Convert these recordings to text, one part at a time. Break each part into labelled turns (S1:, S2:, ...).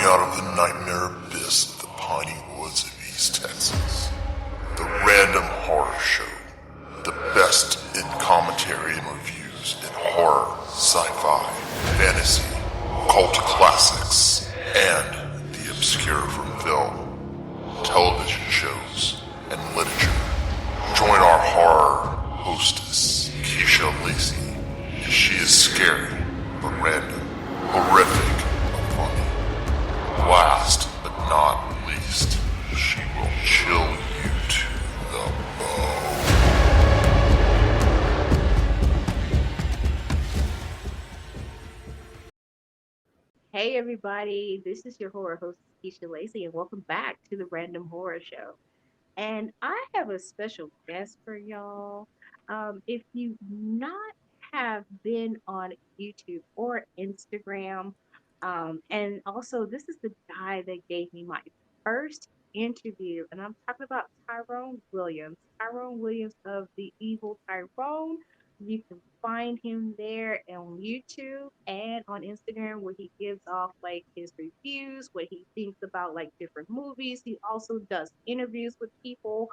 S1: out of the nightmare abyss of the piney woods of East Texas. The Random Horror Show. The best in commentary and reviews in horror, sci-fi, fantasy, cult classics, and the obscure from film, television shows, and literature. Join our horror hostess, Keisha Lacey, as she is scary, but random, horrific, but funny. Last but not least, she will chill you to the bone.
S2: Hey everybody, this is your horror host Keisha Lacey, and welcome back to the Random Horror Show. And I have a special guest for y'all. If you not have been on YouTube or Instagram, and also this is the guy that gave me my first interview, and I'm talking about Tyrone Williams. Tyrone Williams of the Evil Tyrone. You can find him there on YouTube and on Instagram where he gives off like his reviews, what he thinks about like different movies. He also does interviews with people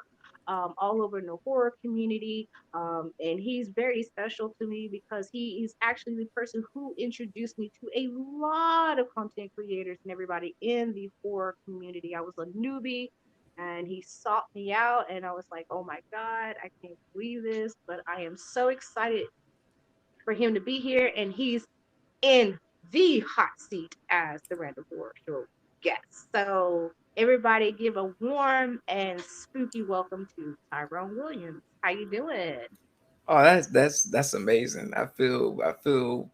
S2: all over in the horror community. And he's very special to me because he is actually the person who introduced me to a lot of content creators and everybody in the horror community. I was a newbie and he sought me out and I was like, oh my God, I can't believe this, but I am so excited for him to be here and he's in the hot seat as the Random Horror Show guest. So everybody give a warm and spooky welcome to Tyrone Williams. How you doing?
S3: Oh, that's amazing. I feel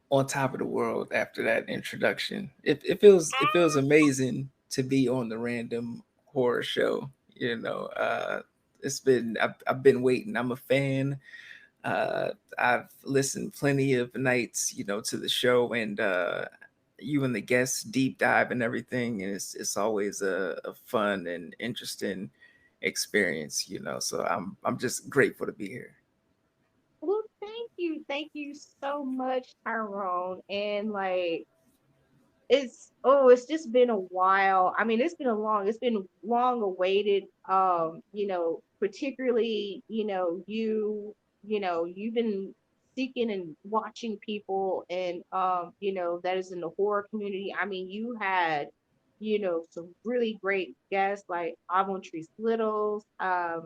S3: on top of the world after that introduction. It feels amazing to be on the Random Horror Show. I've been waiting. I'm a fan. I've listened plenty of nights, to the show, and you and the guests deep dive and everything, and it's always a fun and interesting experience. So I'm just grateful to be here.
S2: Well, thank you. Thank you so much, Tyrone. And like it's just been a while. I mean, it's been long awaited. Particularly, you've been seeking and watching people and that is in the horror community. I mean, you had, some really great guests like Avon Littles. I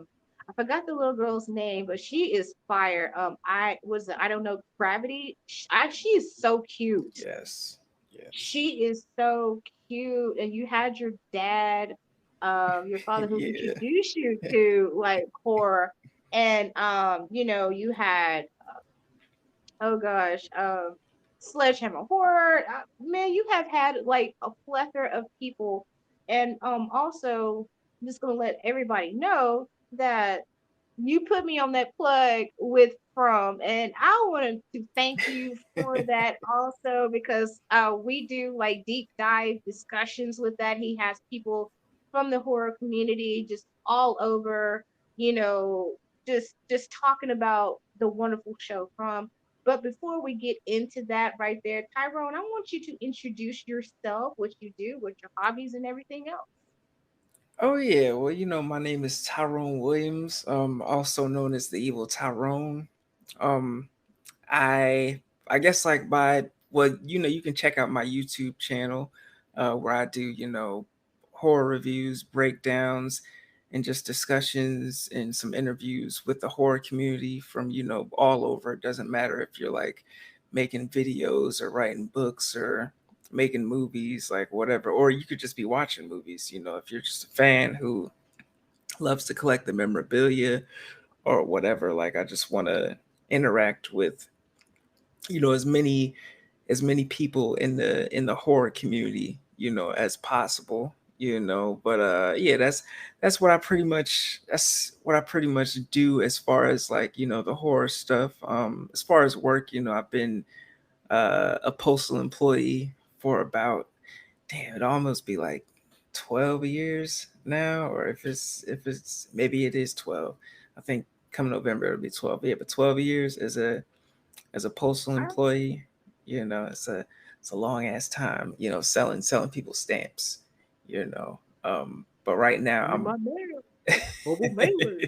S2: forgot the little girl's name, but she is fire. I don't know, Gravity. She is so cute.
S3: Yes. Yes.
S2: She is so cute, and you had your dad, your father who
S3: Yeah.
S2: introduced you to like horror, and you had oh gosh, Sledgehammer Horror. Man, you have had like a plethora of people, and also I'm just gonna let everybody know that you put me on that plug with From, and I wanted to thank you for that also because we do like deep dive discussions with that. He has people from the horror community just all over, you know, just talking about the wonderful show From. But before we get into that right there, Tyrone, I want you to introduce yourself, what you do, what your hobbies and everything else.
S3: Oh yeah. Well, my name is Tyrone Williams, also known as the Evil Tyrone. Um, I guess like by well, you can check out my YouTube channel, where I do horror reviews, breakdowns, and just discussions and some interviews with the horror community from all over. It doesn't matter if you're like making videos or writing books or making movies, like whatever, or you could just be watching movies. If you're just a fan who loves to collect the memorabilia or whatever, like I just want to interact with as many people in the horror community as possible. But yeah, that's what I pretty much do as far as like the horror stuff. As far as work, I've been a postal employee for about, damn, it almost be like 12 years now, or if it's maybe it is 12. I think come November it'll be 12. Yeah, but 12 years as a postal employee. It's it's a long ass time, selling people stamps, you know. But right now
S2: You're
S3: I'm
S2: my mail. Mobile mailer.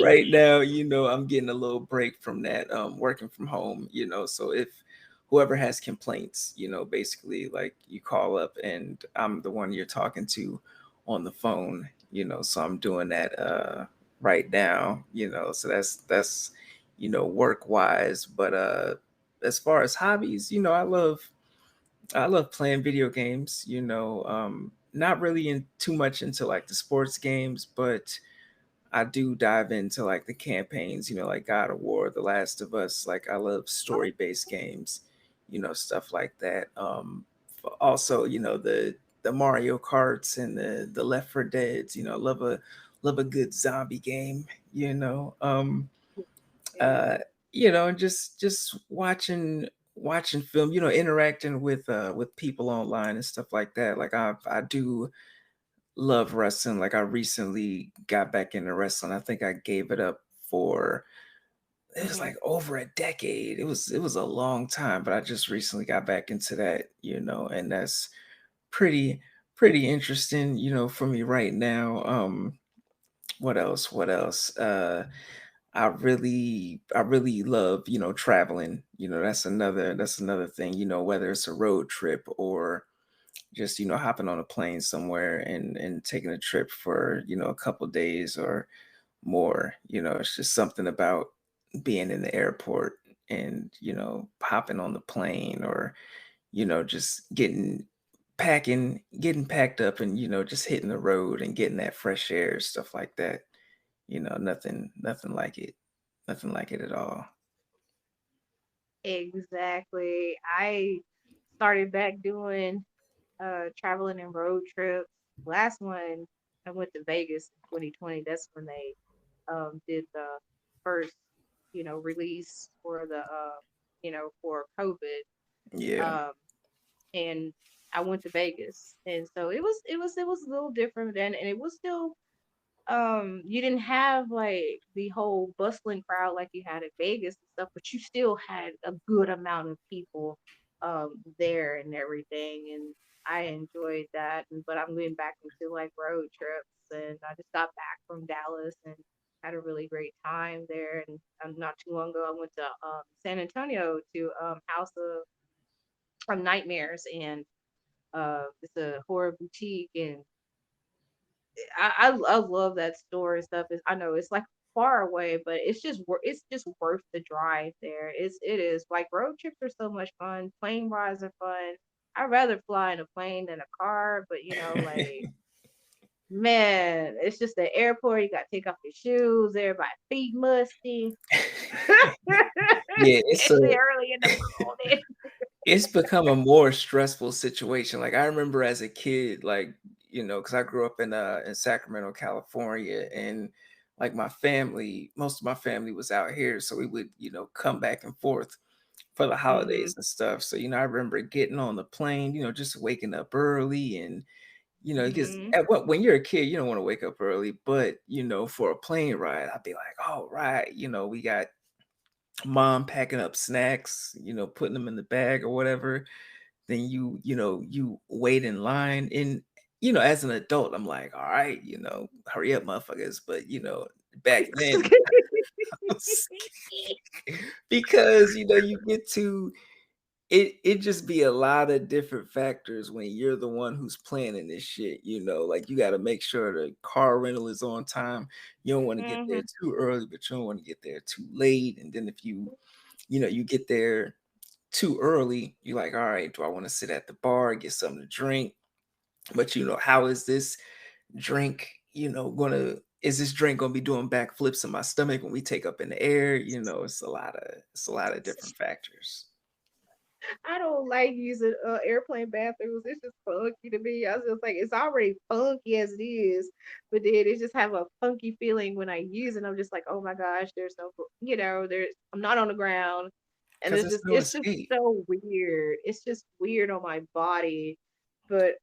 S3: right now, I'm getting a little break from that, working from home, so if whoever has complaints, basically like you call up and I'm the one you're talking to on the phone, so I'm doing that right now, so that's work wise. But as far as hobbies, I love playing video games, not really in too much into like the sports games, but I do dive into like the campaigns, like God of War, The Last of Us. Like I love
S2: Oh,
S3: story-based games, stuff like that. Also, the Mario Karts and the Left 4 Deads. Love a good zombie game. You know,
S2: yeah.
S3: uh, and just watching film. Interacting with people online and stuff like that. Like I do love wrestling. Like I recently got back into wrestling. I think I gave it up for it was
S2: Hmm.
S3: like over a decade. It was a long time, but I just recently got back into that, and that's pretty pretty interesting, for me right now. What else? What else? I really love, traveling. That's another thing, whether it's a road trip or just hopping on a plane somewhere and taking a trip for a couple days or more. It's just something about being in the airport and hopping on the plane or just getting packed up and just hitting the road and getting that fresh air, stuff like that. Nothing like it. Nothing like it at all.
S2: Exactly. I started back doing traveling and road trips. Last one I went to Vegas in 2020. That's when they did the first, release for the for COVID.
S3: Yeah.
S2: Um and I went to Vegas. And so it was a little different then, and it was still you didn't have like the whole bustling crowd like you had in Vegas and stuff, but you still had a good amount of people there and everything, and I enjoyed that. But I'm going back into like road trips, and I just got back from Dallas and had a really great time there. And not too long ago, I went to San Antonio to House of Nightmares, and it's a horror boutique, and I love that store and stuff. I know it's like far away, but it's just worth the drive there. It is like road trips are so much fun. Plane rides are fun. I'd rather fly in a plane than a car, but like man, it's just the airport. You got to take off your shoes. Everybody feet musty,
S3: Yeah,
S2: especially early in the morning.
S3: it's become a more stressful situation. Like I remember as a kid, like, because I grew up in Sacramento, California, and like most of my family was out here. So we would, come back and forth for the
S2: Mhm.
S3: holidays and stuff. So, I remember getting on the plane, just waking up early and because
S2: Mhm.
S3: when you're a kid, you don't want to wake up early, but for a plane ride, I'd be like, all right, we got mom packing up snacks, putting them in the bag or whatever. Then you wait in line. And as an adult, I'm like, all right, hurry up, motherfuckers. But back then I was scared because you get to it just be a lot of different factors when you're the one who's planning this shit, like you got to make sure the car rental is on time. You don't want to get there
S2: Mhm.
S3: too early, but you don't want to get there too late. And then if you get there too early, you're like, all right, do I want to sit at the bar, get something to drink? But how is this drink, is this drink gonna be doing backflips in my stomach when we take up in the air? It's a lot of different factors.
S2: I don't like using airplane bathrooms. It's just funky to me. I was just like, it's already funky as it is, but then it just have a funky feeling when I use it. I'm just like, oh my gosh, there's no, there's I'm not on the ground, and
S3: Because
S2: it's
S3: it's
S2: just
S3: no
S2: it's just
S3: escape.
S2: so weird. It's just weird on my body. But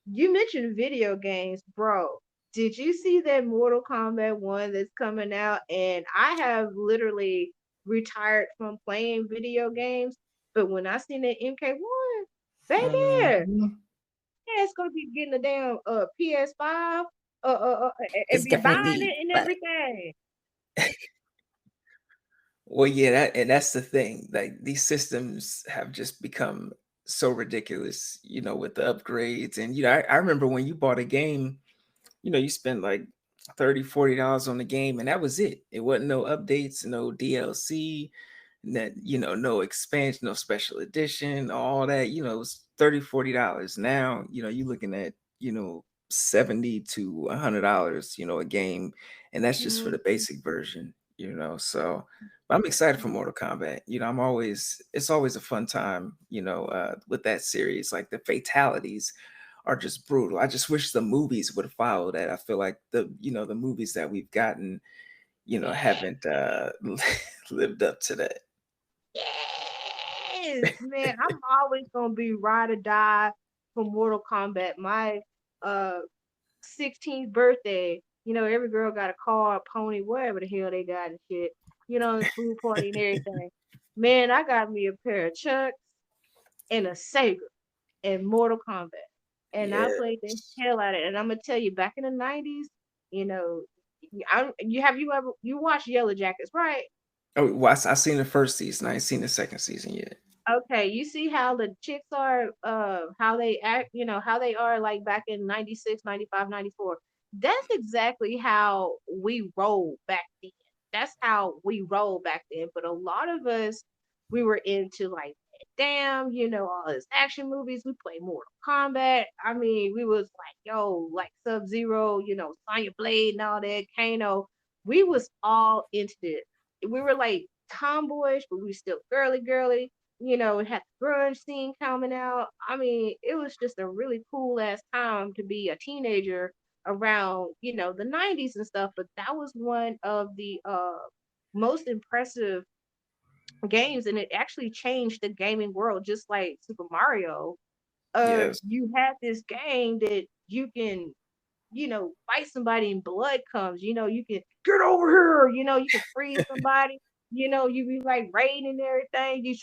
S2: you mentioned video games, bro. Did you see that Mortal Kombat one that's coming out? And I have literally retired from playing video games. But when I seen that MK1, baby,
S3: Mhm.
S2: yeah, it's gonna be getting a damn PS5, and
S3: It's
S2: be buying
S3: definitely
S2: it and
S3: but
S2: everything.
S3: well, yeah, that's the thing. Like these systems have just become so ridiculous, with the upgrades. And I remember when you bought a game, you spent like 30, $40 on the game, and that was it. It wasn't no updates, no DLC, no expansion, no special edition, all that. It was $30, $40. Now, you're looking at, 70 to $100, a game, and that's just for
S2: Mhm,
S3: the basic version, so but I'm excited for
S2: mhm.
S3: Mortal Kombat. It's always a fun time, with that series. Like the fatalities are just brutal. I just wish the movies would follow that. I feel like the movies that we've gotten,
S2: Yeah.
S3: haven't lived up to that.
S2: Yes, man. I'm always gonna be ride or die for Mortal Kombat. My uh 16th birthday, every girl got a car, a pony, whatever the hell they got and shit, and pool party and everything. Man, I got me a pair of Chucks and a Sega and Mortal Kombat. And I played the
S3: Yes.
S2: hell out of it. And I'm gonna tell you, back in the 90s, you know, you ever you watched Yellow Jackets, right?
S3: Oh, well, I seen the first season. I ain't seen the second season yet.
S2: Okay, you see how the chicks are, how they act, how they are like back in 96, 95, 94. That's exactly how we roll back then. That's how we roll back then. But a lot of us, we were into like, damn, all this action movies. We play Mortal Kombat. I mean, we was like, yo, like Sub Zero, Sonya Blade and all that, Kano. We was all into it. We were like tomboyish, but we still girly girly. It had the grunge scene coming out. I mean, it was just a really cool ass time to be a teenager around, the 90s and stuff. But that was one of the most impressive games, and it actually changed the gaming world, just like Super Mario.
S3: Yes.
S2: You had this game that you can, fight somebody and blood comes, you can get over here, you can freeze somebody, you be like raiding and everything.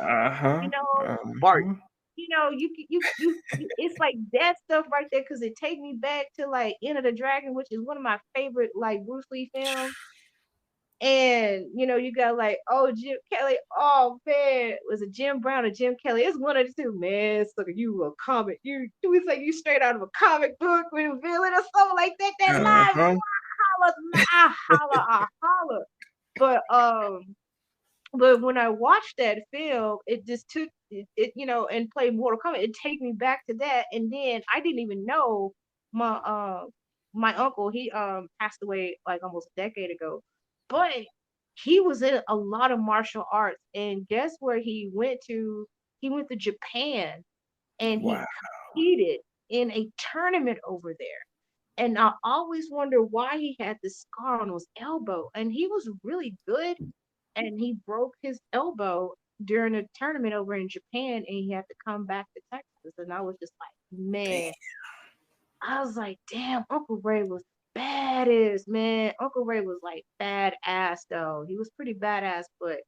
S3: Uh-huh.
S2: You know, Bart.
S3: Uh-huh.
S2: It's like that stuff right there because it take me back to like Enter the Dragon, which is one of my favorite like Bruce Lee films. And you got like, oh, Jim Kelly, oh man, was it Jim Brown or Jim Kelly? It's one of the two, man. So you a comic, we say you straight out of a comic book with a villain or something like that. That live,
S3: Uh-huh.
S2: I holler, I holler. But when I watched that film, it just took and played Mortal Kombat. It take me back to that, and then I didn't even know my my uncle. He passed away like almost a decade ago, but he was in a lot of martial arts, and guess where he went to? He went to Japan, and he
S3: Wow.
S2: competed in a tournament over there. And I always wonder why he had this scar on his elbow, and he was really good and he broke his elbow during a tournament over in Japan and he had to come back to Texas. And I was just like,
S3: Damn.
S2: man, I was like, damn, Uncle Ray was badass, man. Uncle Ray was like badass though. He was pretty badass, but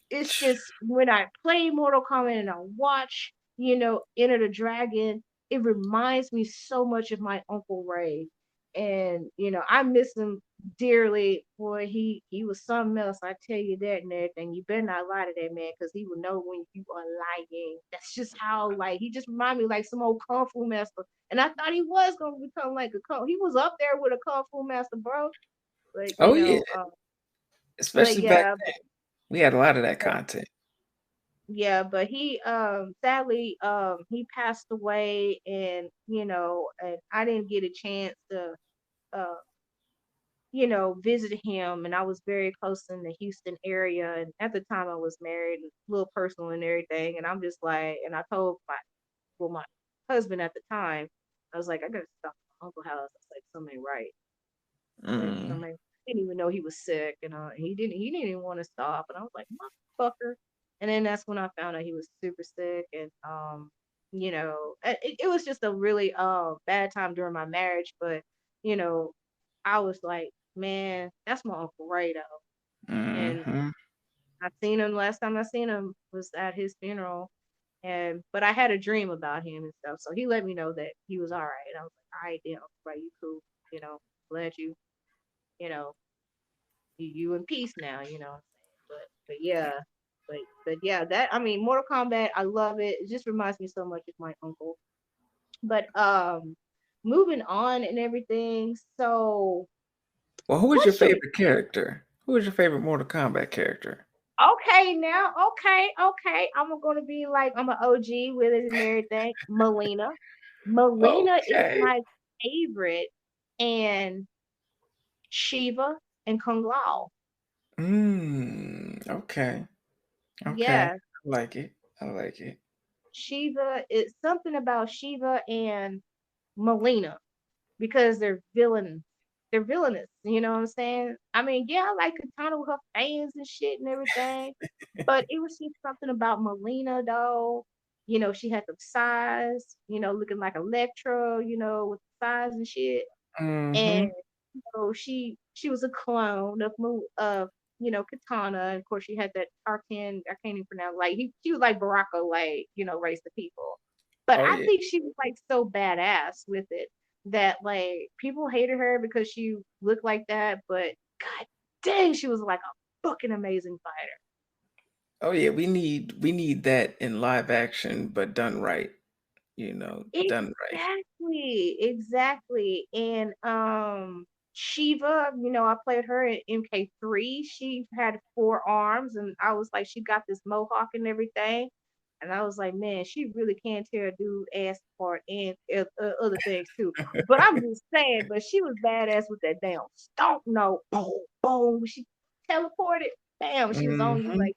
S2: it's just when I play Mortal Kombat and I watch, Enter the Dragon, it reminds me so much of my Uncle Ray. And, I miss him dearly. Boy, he was something else. I tell you that and everything. You better not lie to that man because he will know when you are lying. That's just how, like, he just reminded me like some old Kung Fu master. And I thought he was going to become like a Kung. He was up there with a Kung Fu master, bro. Like,
S3: Oh yeah.
S2: but
S3: Especially back
S2: yeah,
S3: then. We had a lot of that content.
S2: yeah, but he sadly he passed away, and and I didn't get a chance to uh visit him, and I was very close in the Houston area, and at the time I was married, a little personal and everything, and I'm just like, and I told my husband at the time, I was like, I gotta stop at my uncle's house. I was like, something ain't right. Like
S3: Mm.
S2: somebody didn't even know he was sick, and he didn't even want to stop, and I was like, motherfucker. And then that's when I found out he was super sick, and it was just a really bad time during my marriage, but you know, I was like, man, that's my Uncle Ray though, and
S3: Mm-hmm.
S2: I seen him last time I seen him was at his funeral, and but I had a dream about him and stuff, so he let me know that he was all right. And I was like, all right, damn, right, you cool, you know, glad you know, you in peace now, you know what I'm saying? But yeah, but yeah, that I mean, Mortal Kombat, I love it. It just reminds me so much of my uncle. But moving on and everything. So
S3: Well, who was your
S2: what should we
S3: favorite character? Who was your favorite Mortal Kombat character?
S2: okay now? Okay. I'm gonna be like I'm an OG with it and everything. Melina. Melina is
S3: Okay.
S2: my favorite, and Shiva and Kung Lao.
S3: Okay. Okay.
S2: Yeah,
S3: I like it. I like it.
S2: Shiva is something about Shiva and Melina because they're villain. They're villainous. You know what I'm saying? I mean, yeah, I like Katana with her fans and shit and everything, but it was just something about Melina though. You know, she had the size. You know, looking like Electra. You know, with the size and shit. And
S3: Mm-hmm.
S2: so she was a clone of Katana. And of course, she had that Tarkan. I can't even pronounce. Like she was like Baraka, like race the people. But
S3: Oh
S2: I
S3: yeah.
S2: think she was like so badass with it that like people hated her because she looked like that. But god dang, she was like a fucking amazing fighter.
S3: Oh yeah. We need that in live action, but done right. Done right.
S2: Exactly. And Shiva, I played her in MK3. She had 4 arms and I was like, she got this mohawk and everything. And I was like, man, she really can tear a dude ass apart and other things too. But I'm just saying, but she was badass with that damn stomp no boom boom. She teleported, bam, she was on you
S3: Mm-hmm.
S2: like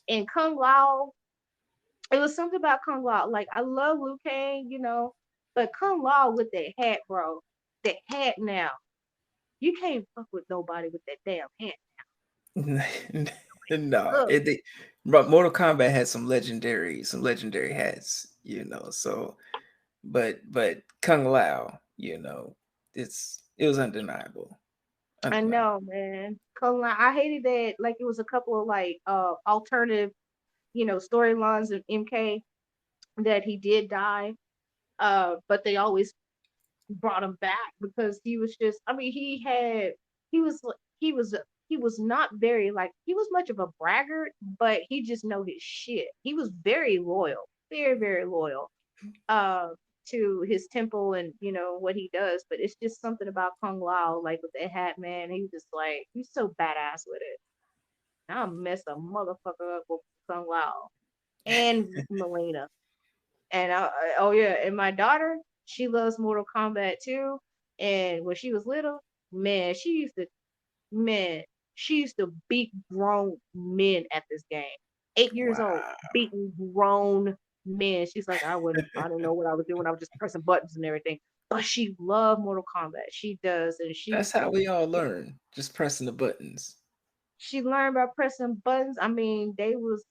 S2: and Kung Lao, it was something about Kung Lao. Like I love Liu Kang, but Kung Lao with that hat, bro. That hat now. You can't fuck with nobody with that damn hat.
S3: No,
S2: Look,
S3: but Mortal Kombat had some legendary hats, so but Kung Lao, it was undeniable.
S2: I
S3: Undeniable.
S2: know, man. Kung Lao. I hated that. Like it was a couple of like alternative, storylines of MK that he did die. But they always brought him back because he was just. I mean, he was he was he was not very like he was much of a braggart, but he just know his shit. He was very loyal, very loyal uh to his temple and what he does. But it's just something about Kung Lao, like with that hat, man. He was just like he's so badass with it. I'll mess a motherfucker up with Kung Lao and Melina. And oh yeah, and my daughter, she loves Mortal Kombat too. And when she was little, man, man, she used to beat grown men at this game. 8 years old,
S3: Wow.
S2: beating grown men. She's like, I didn't know what I was doing. I was just pressing buttons and everything. But she loved Mortal Kombat. She does, and
S3: That's how we all learn, just pressing the buttons.
S2: she learned by pressing buttons. I mean, they was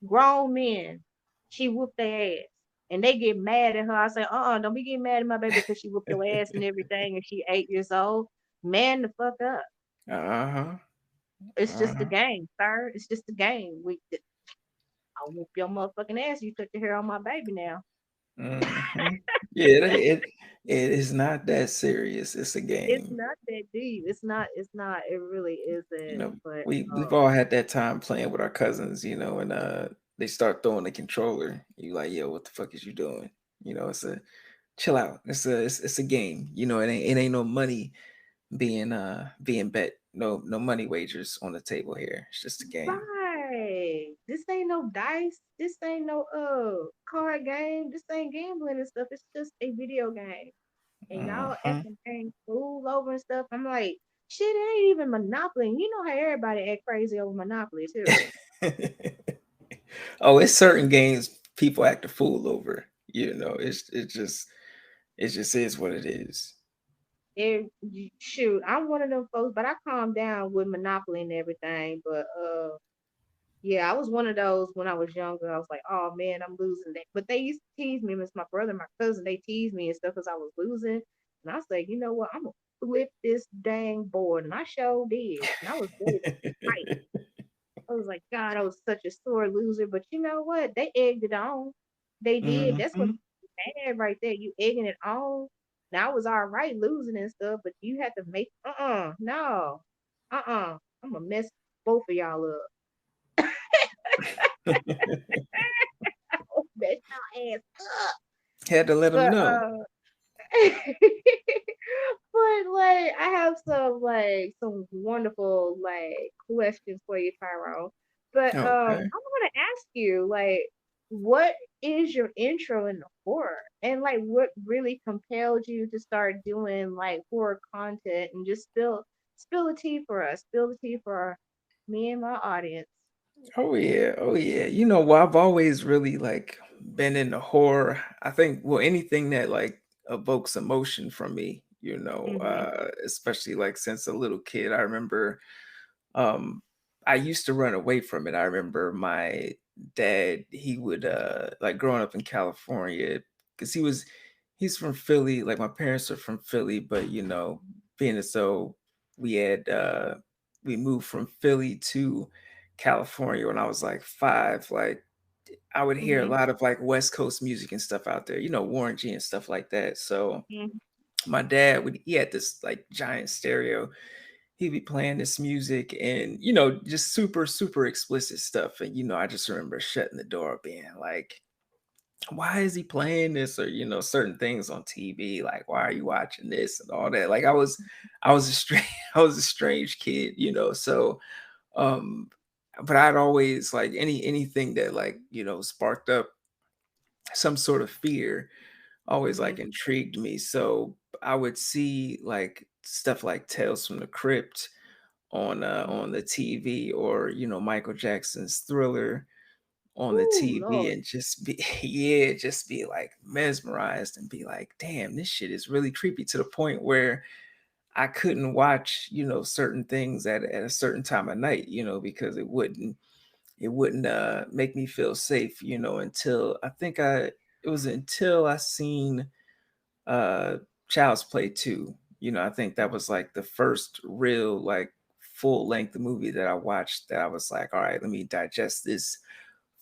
S2: grown men. She whooped their ass. And they get mad at her. I say, don't be getting mad at my baby because she whooped your ass and everything and she 8 years old. Man the fuck up.
S3: Uh-huh.
S2: It's just a
S3: Uh-huh.
S2: game, sir. It's just a game. I'll whoop your motherfucking ass. You took your hair on my baby now.
S3: Hmm. Yeah, it is not that serious. It's a
S2: It's
S3: game.
S2: not that deep. It's not. It really
S3: You
S2: isn't.
S3: know,
S2: But
S3: we've all had that time playing with our cousins, and they start throwing the controller. You like, yo, what the fuck is you doing? It's a chill out. It's a game. It ain't no money being bet. No money wagers on the table here. It's just a game.
S2: right. This ain't no dice. This ain't no card game. This ain't gambling and stuff. It's just a video game. And y'all
S3: Hmm.
S2: acting dang fool over and stuff. I'm like, shit, it ain't even Monopoly. And you know how everybody act crazy over Monopoly too.
S3: Oh, it's certain games people act a fool over. It just is what it is.
S2: And shoot, I'm one of them folks, but I calm down with Monopoly and everything. But yeah, I was one of those when I was younger. I was like, oh man, I'm losing that. But they used to tease me, Miss my brother, my cousin, they teased me and stuff because I was losing. And I was like, you know what? I'm gonna flip this dang board. And I sure did. And I was ready to fight. I was like, God, I was such a sore loser. But you know what? They egged it on. They did. That's what
S3: Hmm.
S2: bad right there. You egging it on. Now I was all right losing and stuff, but you had to make no. I'm gonna mess both of y'all up. Mess y'all ass up.
S3: Had to let them
S2: But
S3: know.
S2: but like I have some wonderful questions for you, Tyrone. But
S3: Okay.
S2: I want to ask you what is your intro into horror and what really compelled you to start doing horror content and just spill the tea for us, spill the tea for me and my audience.
S3: Oh yeah, oh yeah. Well, I've always really like been into horror. I think well anything that like evokes emotion from me,
S2: Mhm.
S3: especially like since a little kid. I remember um I used to run away from it. I remember my dad, he would like growing up in California, because he's from Philly, like my parents are from Philly, but being as though we had we moved from Philly to California when I was like 5, like I would hear a
S2: Mhm.
S3: lot of like West Coast music and stuff out there, Warren G and stuff like that. So
S2: Mhm.
S3: my dad he had this like giant stereo. He'd be playing this music and just super super explicit stuff, and I just remember shutting the door being like, why is he playing this, or certain things on TV, like why are you watching this and all that. Like I was a strange I was a strange kid, so um but I'd always like anything that like sparked up some sort of fear always like
S2: Mhm.
S3: intrigued me. So I would see like stuff like Tales from the Crypt
S2: Mhm.
S3: on the TV, or Michael Jackson's Thriller on the
S2: Ooh,
S3: TV,
S2: Lord.
S3: and just be yeah, just be like mesmerized and be like, damn, this shit is really creepy, to the point where I couldn't watch certain things at a certain time of night, because it wouldn't make me feel safe, until I think I it was until I seen uh Child's Play 2. I think that was like the first real like full length movie that I watched, that I was like, all right, let me digest this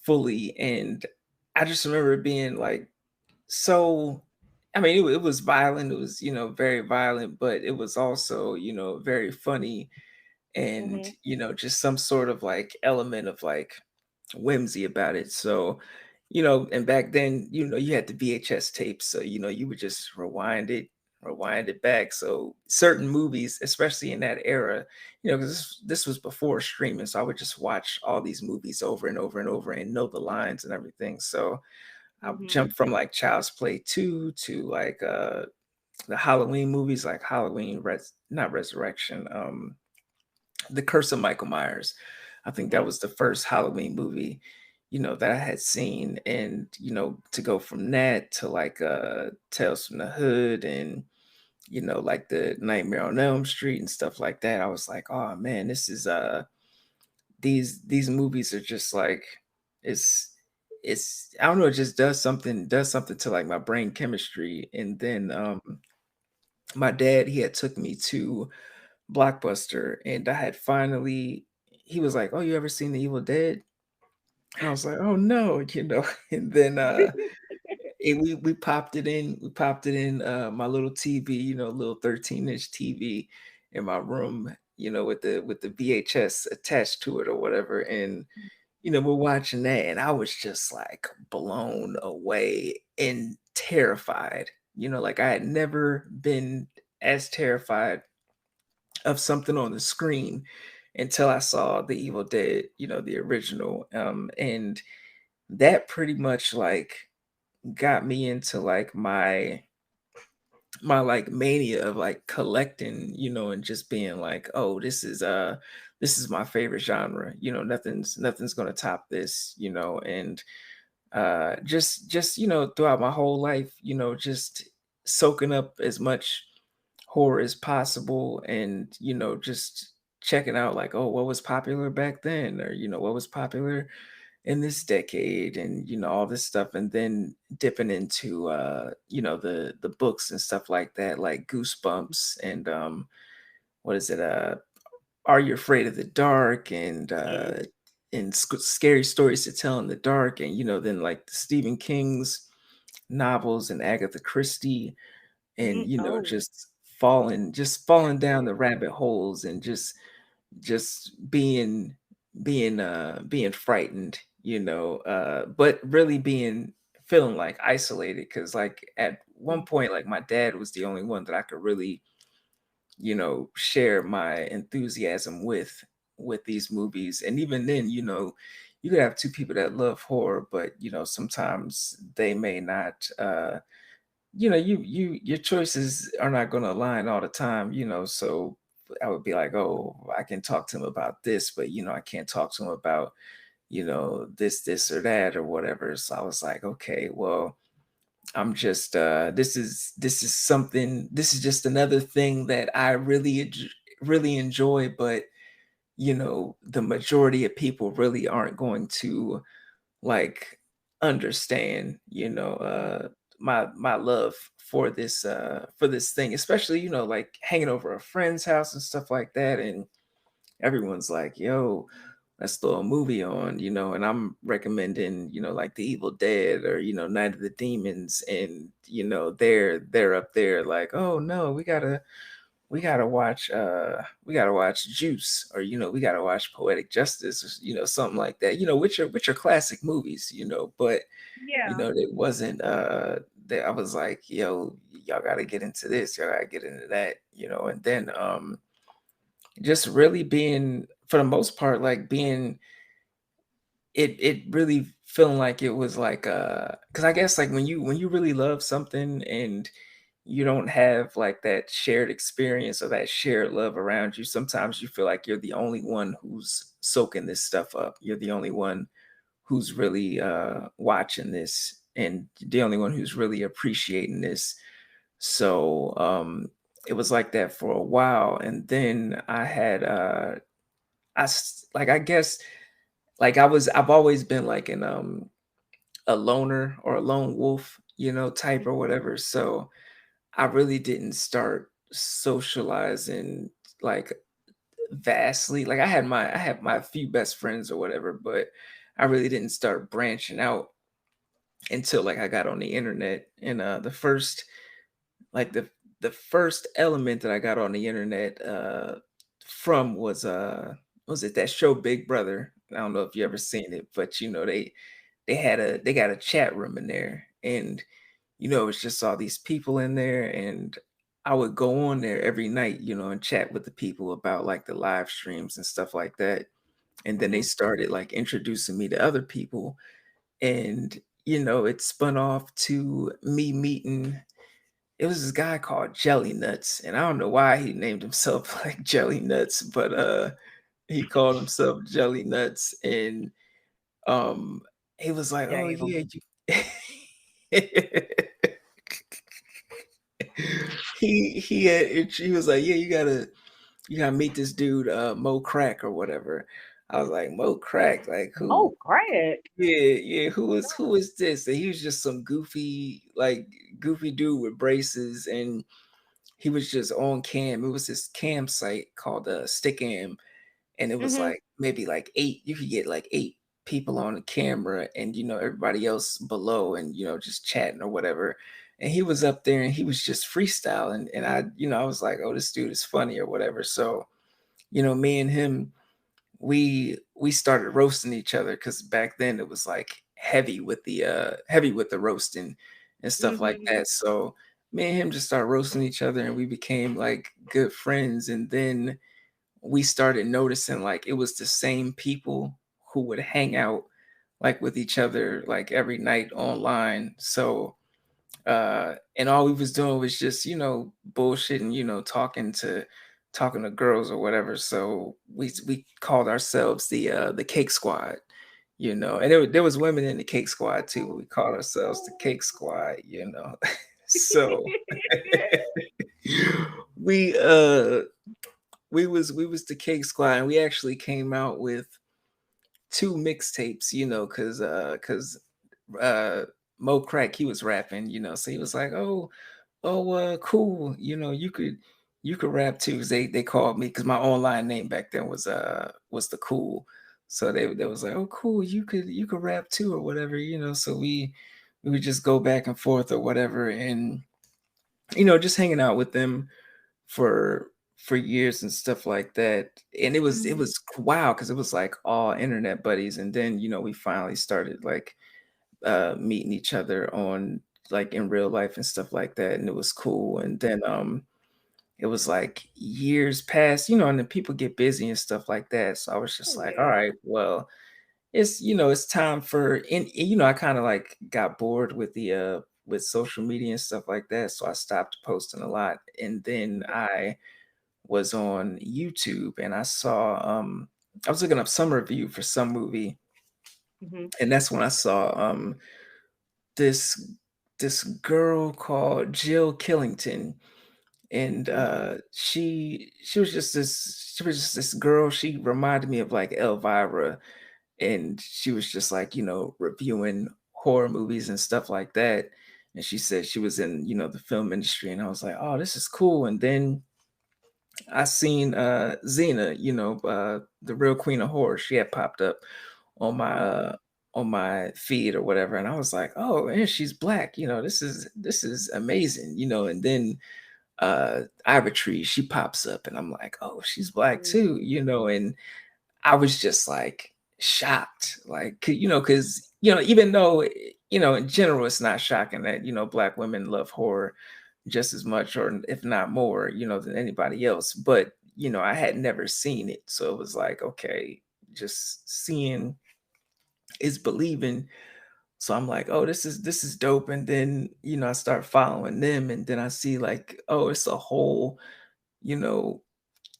S3: fully. And I just remember it being like so, I mean, it was violent, it was very violent, but it was also very funny, and
S2: Mhm.
S3: just some sort of like element of like whimsy about it. So and back then you had the VHS tapes, so you would just rewind it back. So certain movies, especially in that era, because this was before streaming, so I would just watch all these movies over and over and over and know the lines and everything. So I would
S2: Mhm.
S3: jump from like Child's Play 2 to like the Halloween movies, like Halloween not Resurrection, The Curse of Michael Myers. I think that
S2: Mhm.
S3: was the first Halloween movie, that I had seen. And, to go from that to like Tales from the Hood, and, like the Nightmare on Elm Street and stuff like that. I was like, oh man, this is these movies are just like, it's I don't know, it just does something to like my brain chemistry. And then my dad, he had took me to Blockbuster, and I had finally he was like, "Oh, you ever seen The Evil Dead?" And I was like, "Oh no," And then we popped it in my little TV, little 13-inch TV in my room, with the VHS attached to it or whatever. And we're watching that, and I was just like blown away and terrified. Like I had never been as terrified of something on the screen until I saw The Evil Dead, the original. And that pretty much like got me into like my like mania of like collecting, and just being like, oh, this is my favorite genre. Nothing's gonna top this, and just throughout my whole life, just soaking up as much horror as possible, and just checking out like, oh, what was popular back then, or what was popular in this decade, and all this stuff. And then dipping into the books and stuff like that, like Goosebumps, and what is it, Are You Afraid of the Dark, and
S2: Yes.
S3: and scary stories to tell in the dark, and then like the Stephen King's novels and Agatha Christie, and
S2: Oh,
S3: just falling down the rabbit holes, and just being frightened, but really being feeling like isolated, because like at one point, like my dad was the only one that I could really share my enthusiasm with these movies. And even then, you could have two people that love horror, but sometimes they may not your choices are not going to align all the time, so I would be like, oh, I can talk to him about this, but I can't talk to him about this or that or whatever. So I was like, okay, well, I'm just this is something, this is just another thing that I really enjoy, but the majority of people really aren't going to like understand, my love for this thing, especially like hanging over a friend's house and stuff like that, and everyone's like, yo, let's throw a movie on, and I'm recommending, like The Evil Dead, or, Night of the Demons. And, they're up there like, oh no, we gotta watch Juice, or, we gotta watch Poetic Justice, or, something like that, which are classic movies, but,
S2: yeah.
S3: it wasn't, that I was like, yo, y'all gotta get into this, y'all gotta get into that, and then, just really being, for the most part, like being it really feeling like it was like because I guess like when you really love something, and you don't have like that shared experience or that shared love around you, sometimes you feel like you're the only one who's soaking this stuff up, you're the only one who's really watching this, and the only one who's really appreciating this. So it was like that for a while, and then I had like, I guess, like I've always been like a loner or a lone wolf, type or
S2: Mhm.
S3: whatever. So I really didn't start socializing like vastly. Like I had my few best friends or whatever, but I really didn't start branching out until like I got on the internet. And like the first element that I got on the internet from was it that show Big Brother? I don't know if you ever seen it, but they got a chat room in there, and it's just all these people in there, and I would go on there every night, and chat with the people about like the live streams and stuff like that. And then they
S2: Mhm.
S3: started like introducing me to other people, and it spun off to me meeting, it was this guy called Jelly Nuts, and I don't know why he named himself like Jelly Nuts, but he called himself Jelly Nuts, and um he was like, "Oh
S2: Dable.
S3: yeah, you." He was like, "Yeah, you gotta meet this dude, Mo Crack or whatever." I was like, "Mo Crack, like who?"
S2: Oh, crack.
S3: Yeah, yeah. Who is this? And he was just some goofy dude with braces, and he was just on cam. It was this cam site called Stickam, and it was
S2: Mhm.
S3: like maybe like eight. You could get like eight people on the camera, and everybody else below, and just chatting or whatever. And he was up there, and he was just freestyling, and I was like, oh, this dude is funny or whatever. So me and him, we started roasting each other, because back then it was like heavy with the roasting and stuff like
S2: Mhm.
S3: that. So me and him just started roasting each other, and we became like good friends. And then we started noticing like it was the same people who would hang out like with each other like every night online. So and all we was doing was just bullshitting, talking to girls or whatever. So we called ourselves the Cake Squad, and there was women in the Cake Squad too, but we called ourselves the Cake Squad. So we we was the Cake Squad, and we actually came out with two mixtapes, because uh Mo Crack, he was rapping, so he was like, oh, cool, you could rap too. 'Cause they called me, because my online name back then was the Cool. So they was like, "Oh, cool, you could rap too or whatever," So we would just go back and forth or whatever, and just hanging out with them for years and stuff like that. And it
S2: Mhm.
S3: was wow because it was like all internet buddies, and then we finally started like meeting each other on like in real life and stuff like that, and it was cool. And then it was like years passed, and then people get busy and stuff like that. So I was just
S2: Oh
S3: like, all
S2: yeah.
S3: right, well, it's time for and I kind of like got bored with the with social media and stuff like that. So I stopped posting a lot. And then I was on YouTube and I was looking up some review for some movie,
S2: Mhm.
S3: and that's when I saw this this girl called Jill Killington. And
S2: Mhm.
S3: she was just this girl. She reminded me of like Elvira, and she was just like reviewing horror movies and stuff like that. And she said she was in the film industry, and I was like, oh, this is cool. And then I seen Xena, the real queen of horror. She had popped up on
S2: Oh.
S3: my feed or whatever, and I was like, oh, and she's black. This is amazing. And then Ivory, she pops up, and I'm like, oh, she's black too.
S2: Mhm.
S3: And I was just like shocked, like, because even though in general it's not shocking that black women love horror just as much, or if not more, than anybody else. But I had never seen it, so it was like, okay, just seeing is believing. So I'm like, oh, this is dope. And then I start following them, and then I see like, oh, it's a whole you know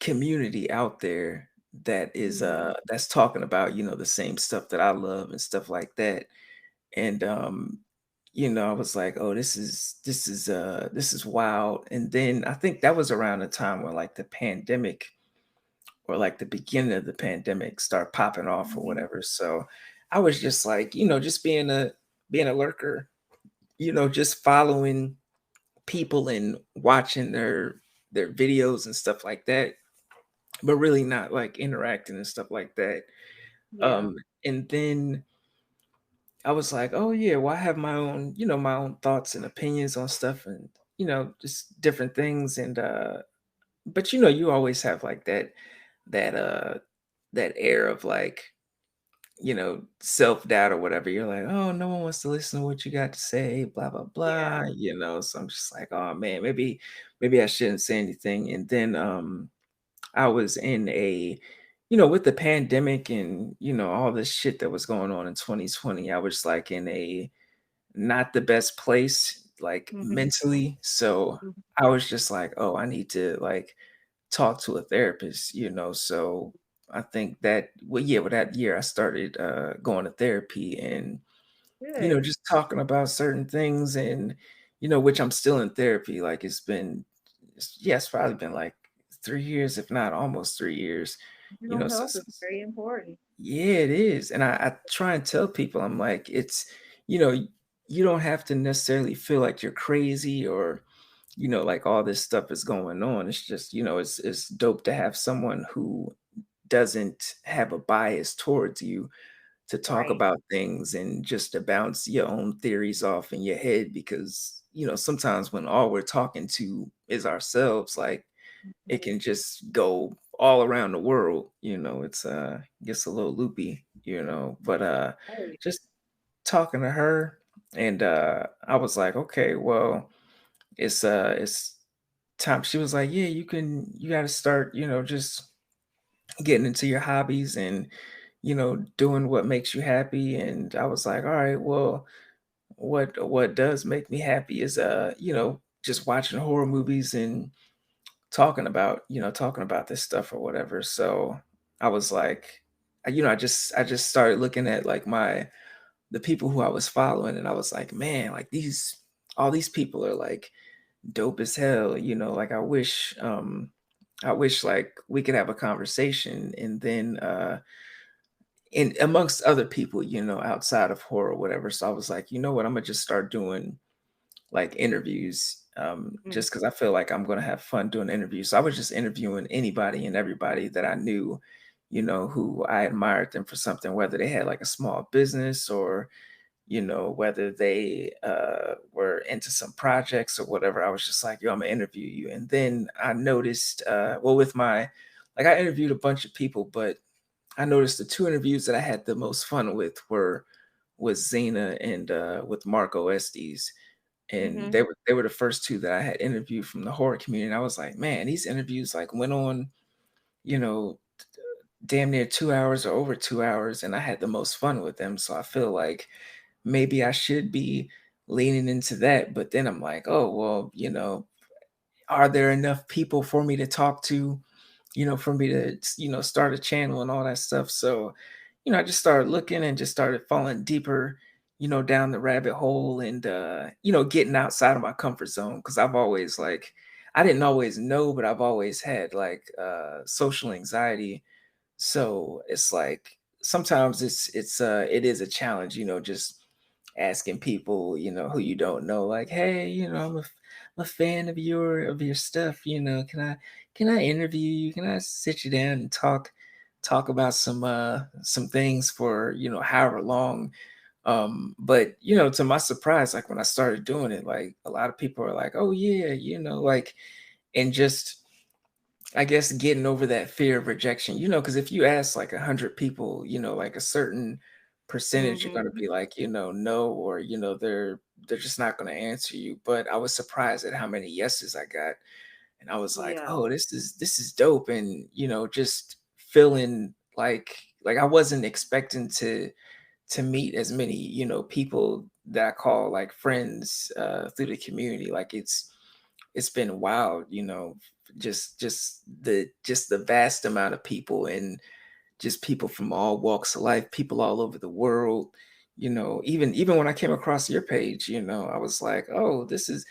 S3: community out there that is
S2: Mhm.
S3: that's talking about the same stuff that I love and stuff like that. And I was like, oh, this is wild. And then I think that was around the time where like the pandemic, or like the beginning of the pandemic, start popping off or
S2: Mhm.
S3: whatever. So I was just like, just being a lurker, just following people and watching their videos and stuff like that, but really not like interacting and stuff like that.
S2: Yeah.
S3: Um, and then I was like, oh yeah, well, I have my own thoughts and opinions on stuff, and just different things. And but you always have like that uh that air of like, self-doubt or whatever. You're like, oh, no one wants to listen to what you got to say, blah blah
S2: Yeah.
S3: blah. So I'm just like, oh man, maybe I shouldn't say anything. And then I was in with the pandemic and all this shit that was going on in 2020, I was like in a not the best place like
S2: Mhm.
S3: mentally. So
S2: Mhm.
S3: I was just like, oh, I need to like talk to a therapist. So I think that, well, yeah, with that year I started going to therapy, and
S2: Good.
S3: just talking about certain things, and which I'm still in therapy. Like it's probably been like 3 years, if not almost 3 years,
S2: Mental health is
S3: since.
S2: very important.
S3: Yeah, it is. And I try and tell people, I'm like, it's, you know, you don't have to necessarily feel like you're crazy, or, like all this stuff is going on. It's just, it's dope to have someone who doesn't have a bias towards you to talk
S2: Right.
S3: about things, and just to bounce your own theories off in your head. Because, sometimes when all we're talking to is ourselves, like it
S2: Mhm.
S3: can just go all around the world. It's gets a little loopy, but
S2: Right.
S3: just talking to her, and I was like, okay, well, it's time. She was like, yeah, you got to start, just getting into your hobbies, and doing what makes you happy. And I was like, all right, well, what does make me happy is just watching horror movies and talking about this stuff or whatever. So I was like, I just started looking at like the people who I was following, and I was like, man, like all these people are like dope as hell. Like I wish like we could have a conversation. And then in amongst other people, outside of horror or whatever. So I was like, you know what, I'm gonna just start doing like interviews,
S2: Mhm.
S3: just because I feel like I'm going to have fun doing interviews. So I was just interviewing anybody and everybody that I knew, who I admired them for something, whether they had like a small business or whether they were into some projects or whatever. I was just like, yo, I'm gonna interview you. And then I noticed, well, with my, like, I interviewed a bunch of people, but I noticed the two interviews that I had the most fun with were with Zena and with Marco Estes. And
S2: Mm-hmm.
S3: they were the first two that I had interviewed from the horror community. And I was like, man, these interviews like went on, you know, damn near 2 hours or over 2 hours, and I had the most fun with them. So I feel like maybe I should be leaning into that. But then I'm like, oh, well, are there enough people for me to talk to, for me to, start a channel and all that stuff? So, I just started looking and just started falling deeper, down the rabbit hole and, getting outside of my comfort zone. Cause I've always like, I didn't always know, but I've always had like social anxiety, so it's like sometimes it is a challenge, just asking people, who you don't know, like, hey, I'm a fan of your stuff, can I interview you? Can I sit you down and talk about some things for, however long. But to my surprise, like when I started doing it, like a lot of people are like, oh yeah, like, and just I guess getting over that fear of rejection, because if you ask like 100 people, like a certain percentage are going to
S2: Mm-hmm.
S3: be like, no, or, they're just not going to answer you. But I was surprised at how many yeses I got. And I was like,
S2: Yeah.
S3: oh, this is dope. And, just feeling like I wasn't expecting to meet as many, people that I call like friends through the community. Like it's been wild, just the vast amount of people and just people from all walks of life, people all over the world. Even when I came across your page, I was like, oh, this is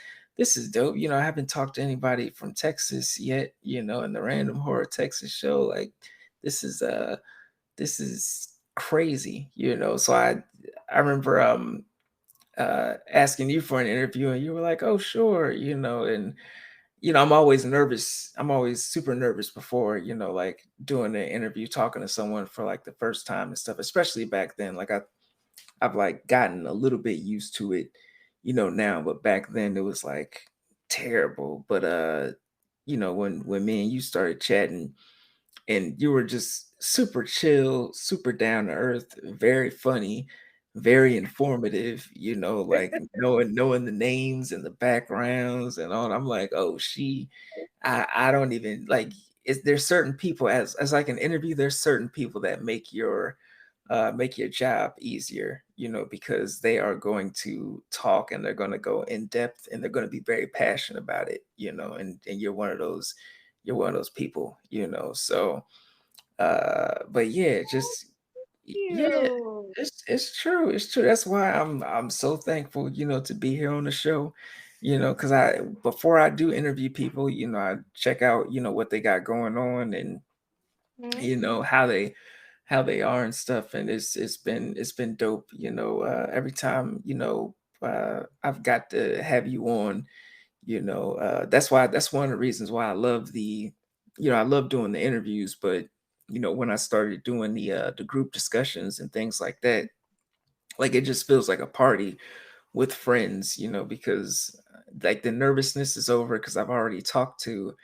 S3: dope. I haven't talked to anybody from Texas yet, in the Random Horror Texas show. Like this is crazy, So I remember asking you for an interview and you were like, oh sure, and I'm always nervous. I'm always super nervous before, like doing an interview, talking to someone for like the first time and stuff, especially back then. Like I've like gotten a little bit used to it, now, but back then it was like terrible. But when me and you started chatting and you were just super chill, super down to earth, very funny, very informative, like knowing the names and the backgrounds and all. I'm like, oh, I don't even like there's certain people as like an interview, there's certain people that make your job easier, because they are going to talk and they're going to go in depth and they're going to be very passionate about it, and you're one of those people, so but yeah, just yeah,
S2: You.
S3: it's true. It's true. That's why I'm so thankful, to be here on the show. Because I before I do interview people, I check out, what they got going on and
S2: Mm-hmm.
S3: how they are and stuff. And it's been dope, every time, I've got to have you on, that's one of the reasons why I love doing the interviews. But when I started doing the group discussions and things like that, like it just feels like a party with friends, because like the nervousness is over because I've already talked to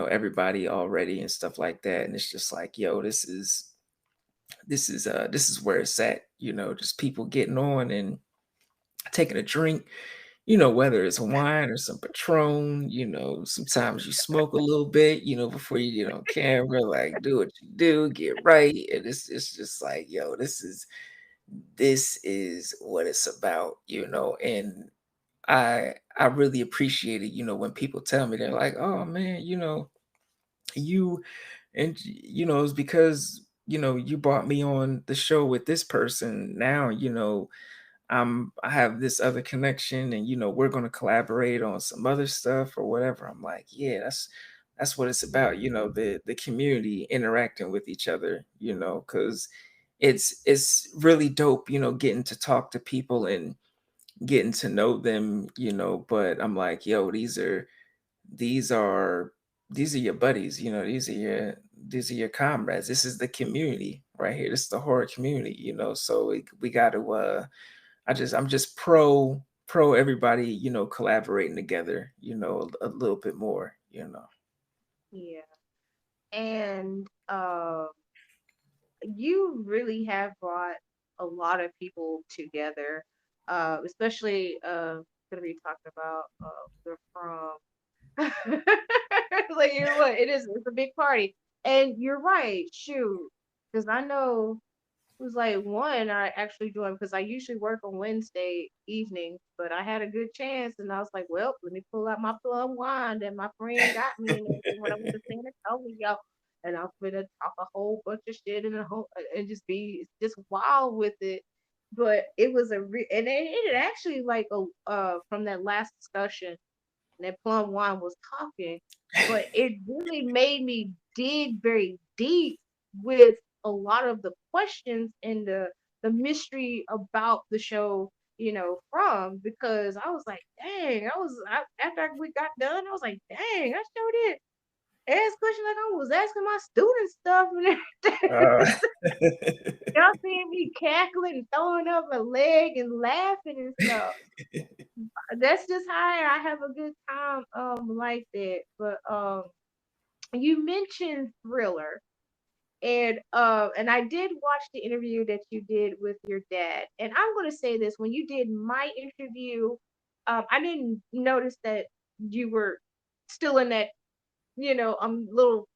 S3: everybody already and stuff like that. And it's just like, yo, this is where it's at, just people getting on and taking a drink, whether it's wine or some Patron. Sometimes you smoke a little bit, before you get on camera, like do what you do, get right. And it's just like, yo, this is what it's about, and I really appreciate it, when people tell me, they're like, oh man, you and it's because you brought me on the show with this person. Now I have this other connection and we're going to collaborate on some other stuff or whatever. I'm like, yeah, that's what it's about, the community interacting with each other, because it's really dope, getting to talk to people and getting to know them, but I'm like, yo, these are these are your buddies, these are these are your comrades. This is the community right here. This is the horror community, So we got to. I'm just pro everybody, collaborating together, a little bit more.
S2: Yeah. And you really have brought a lot of people together, especially gonna be talking about the from like you're what it's a big party. And you're right, shoot. Because I know it was like one I actually joined because I usually work on Wednesday evenings, but I had a good chance and I was like, well, let me pull out my plum wine that my friend got me and everything when I went to San Antonio, y'all. And I'm gonna talk a whole bunch of shit and just be just wild with it. But it was and it actually like from that last discussion and that plum wine was talking, but it really made me dig very deep with a lot of the questions and the mystery about the show, from because I was like, dang, after we got done, I was like, dang, I sure did ask questions like I was asking my students stuff and everything.
S3: Uh,
S2: Y'all seeing me cackling and throwing up a leg and laughing and stuff. That's just how I have a good time like that. But you mentioned Thriller and I did watch the interview that you did with your dad. And I'm gonna say this, when you did my interview, I didn't notice that you were still in that, little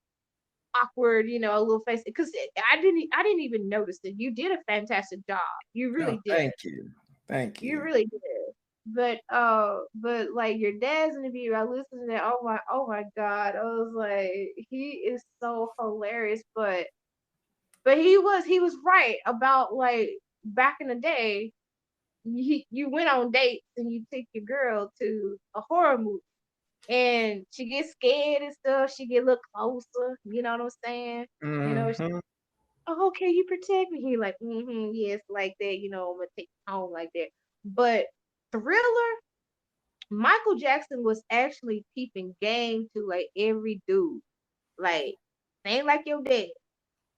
S2: awkward, a little face because I didn't even notice that you did a fantastic job. You
S3: oh,
S2: really did.
S3: thank you. Thank
S2: You
S3: you.
S2: really did. But like your dad's interview, I listened to that. Oh my God. I was like, he is so hilarious. But he was right about like back in the day, you went on dates and you took your girl to a horror movie. And she gets scared and stuff. She get a little closer. You know what I'm saying? She,
S3: Hmm.
S2: oh, okay, you protect me. He like, yes, like that. I'm gonna take you home like that. But Thriller, Michael Jackson was actually peeping game to like every dude. Like, ain't like your dad.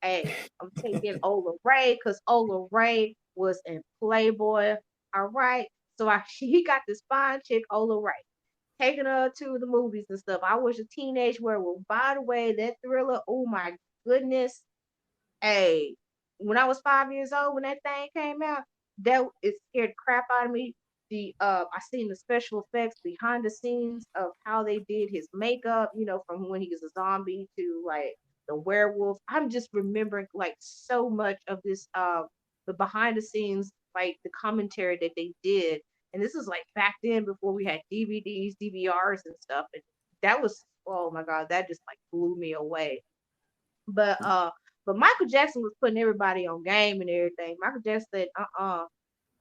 S2: Hey, I'm taking Ola Ray because Ola Ray was in Playboy. All right. So he got this fine chick, Ola Ray, taking her to the movies and stuff. I was a teenage werewolf. By the way, that Thriller, oh my goodness. Hey, when I was 5 years old, when that thing came out, that it scared the crap out of me. I seen the special effects behind the scenes of how they did his makeup, from when he was a zombie to like the werewolf. I'm just remembering like so much of this the behind the scenes, like the commentary that they did. And this is like back then before we had DVDs, DVRs and stuff. And that was, oh my God, that just like blew me away. But Michael Jackson was putting everybody on game and everything. Michael Jackson said,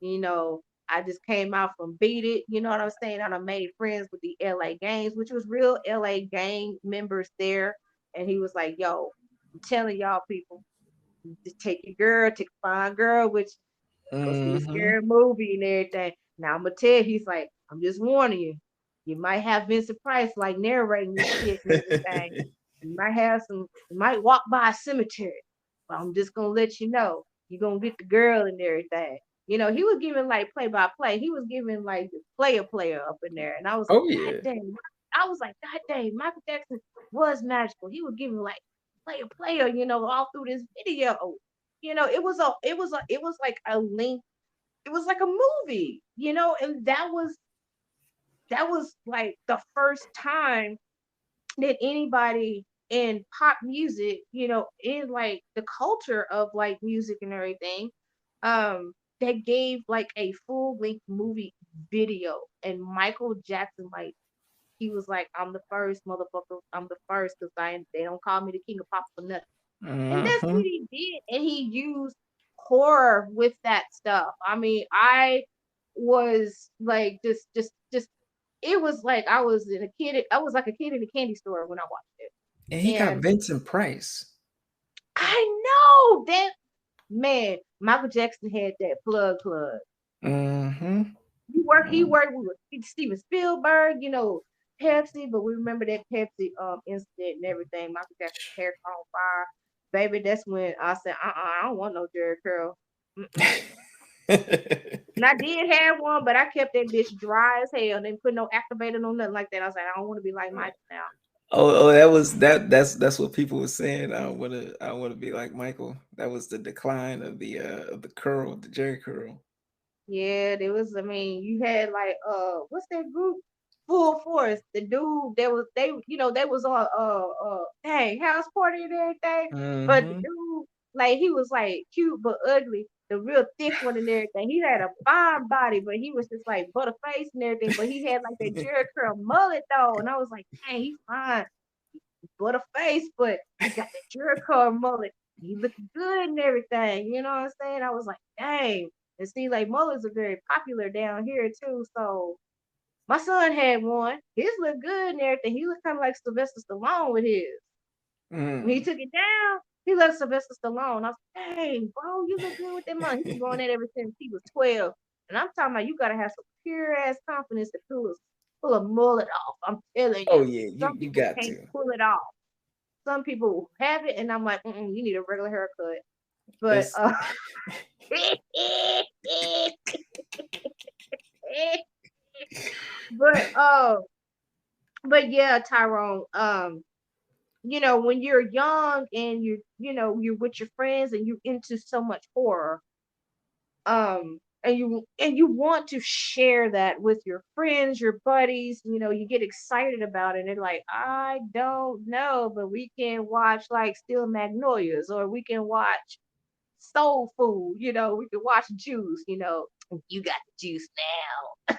S2: you know, I just came out from Beat It, you know what I'm saying? And I made friends with the LA gangs, which was real LA gang members there. And he was like, yo, I'm telling y'all people, just take your girl, take a fine girl, which go see the
S3: Hmm.
S2: scary movie and everything. Now I'm gonna tell you, he's like, I'm just warning you. You might have Vincent Price like narrating this shit and everything. You might have you might walk by a cemetery. But I'm just gonna let you know, you're gonna get the girl and everything. He was giving like play by play. He was giving like the player up in there. And I was like,
S3: Oh
S2: God
S3: yeah.
S2: dang. I was like, God dang, Michael Jackson was magical. He was giving like player, all through this video. It was like a link, it was like a movie, and that was like the first time that anybody in pop music, in like the culture of like music and everything, that gave like a full length movie video. And Michael Jackson, like, he was like, I'm the first motherfucker, I'm the first because they don't call me the king of pop for nothing. And that's
S3: Hmm.
S2: what he did. And he used horror with that stuff. I mean, I was like just it was like I was like a kid in a candy store when I watched it.
S3: And he got
S2: And
S3: Vincent Price.
S2: I know that, man, Michael Jackson had that plug.
S3: Hmm.
S2: He worked with Steven Spielberg, Pepsi, but we remember that Pepsi incident and everything. Michael Jackson's hair caught on fire. Baby, that's when I said, I don't want no Jerry curl. Mm-mm. And I did have one, but I kept that bitch dry as hell. Didn't put no activator, no nothing like that. I was like, I don't want to be like Michael now.
S3: That was that's what people were saying. I wanna be like Michael. That was the decline of the curl, the Jerry curl.
S2: Yeah, there was. I mean, you had like what's that group? Full Force. The dude that was they was on dang house party and everything. But the
S3: Mm-hmm.
S2: dude like he was like cute but ugly, the real thick one and everything. He had a fine body, but he was just like butter face and everything. But he had like that Jerry curl mullet though, and I was like, dang, he fine, butter face, but he got that Jerry curl mullet. He looked good and everything. You know what I'm saying? I was like, dang. And see, like mullets are very popular down here too. So my son had one. His looked good and everything. He looked kind of like Sylvester Stallone with his. When he
S3: Mm.
S2: took it down, he looked Sylvester Stallone. I was like, dang, bro, you look good with that money. He's been growing that ever since he was 12. And I'm talking about you gotta have some pure ass confidence to pull a mullet off. I'm telling
S3: Oh
S2: you.
S3: yeah, you
S2: Some
S3: you
S2: people
S3: got
S2: can't
S3: to.
S2: pull it off. Some people have it, and I'm like, you need a regular haircut. But
S3: It's
S2: but but yeah, Tyrone, when you're young and you're with your friends and you're into so much horror, and you want to share that with your friends, your buddies, you get excited about it, and they're like, I don't know, but we can watch like Steel Magnolias, or we can watch Soul Food, we can watch Juice, you got the juice now.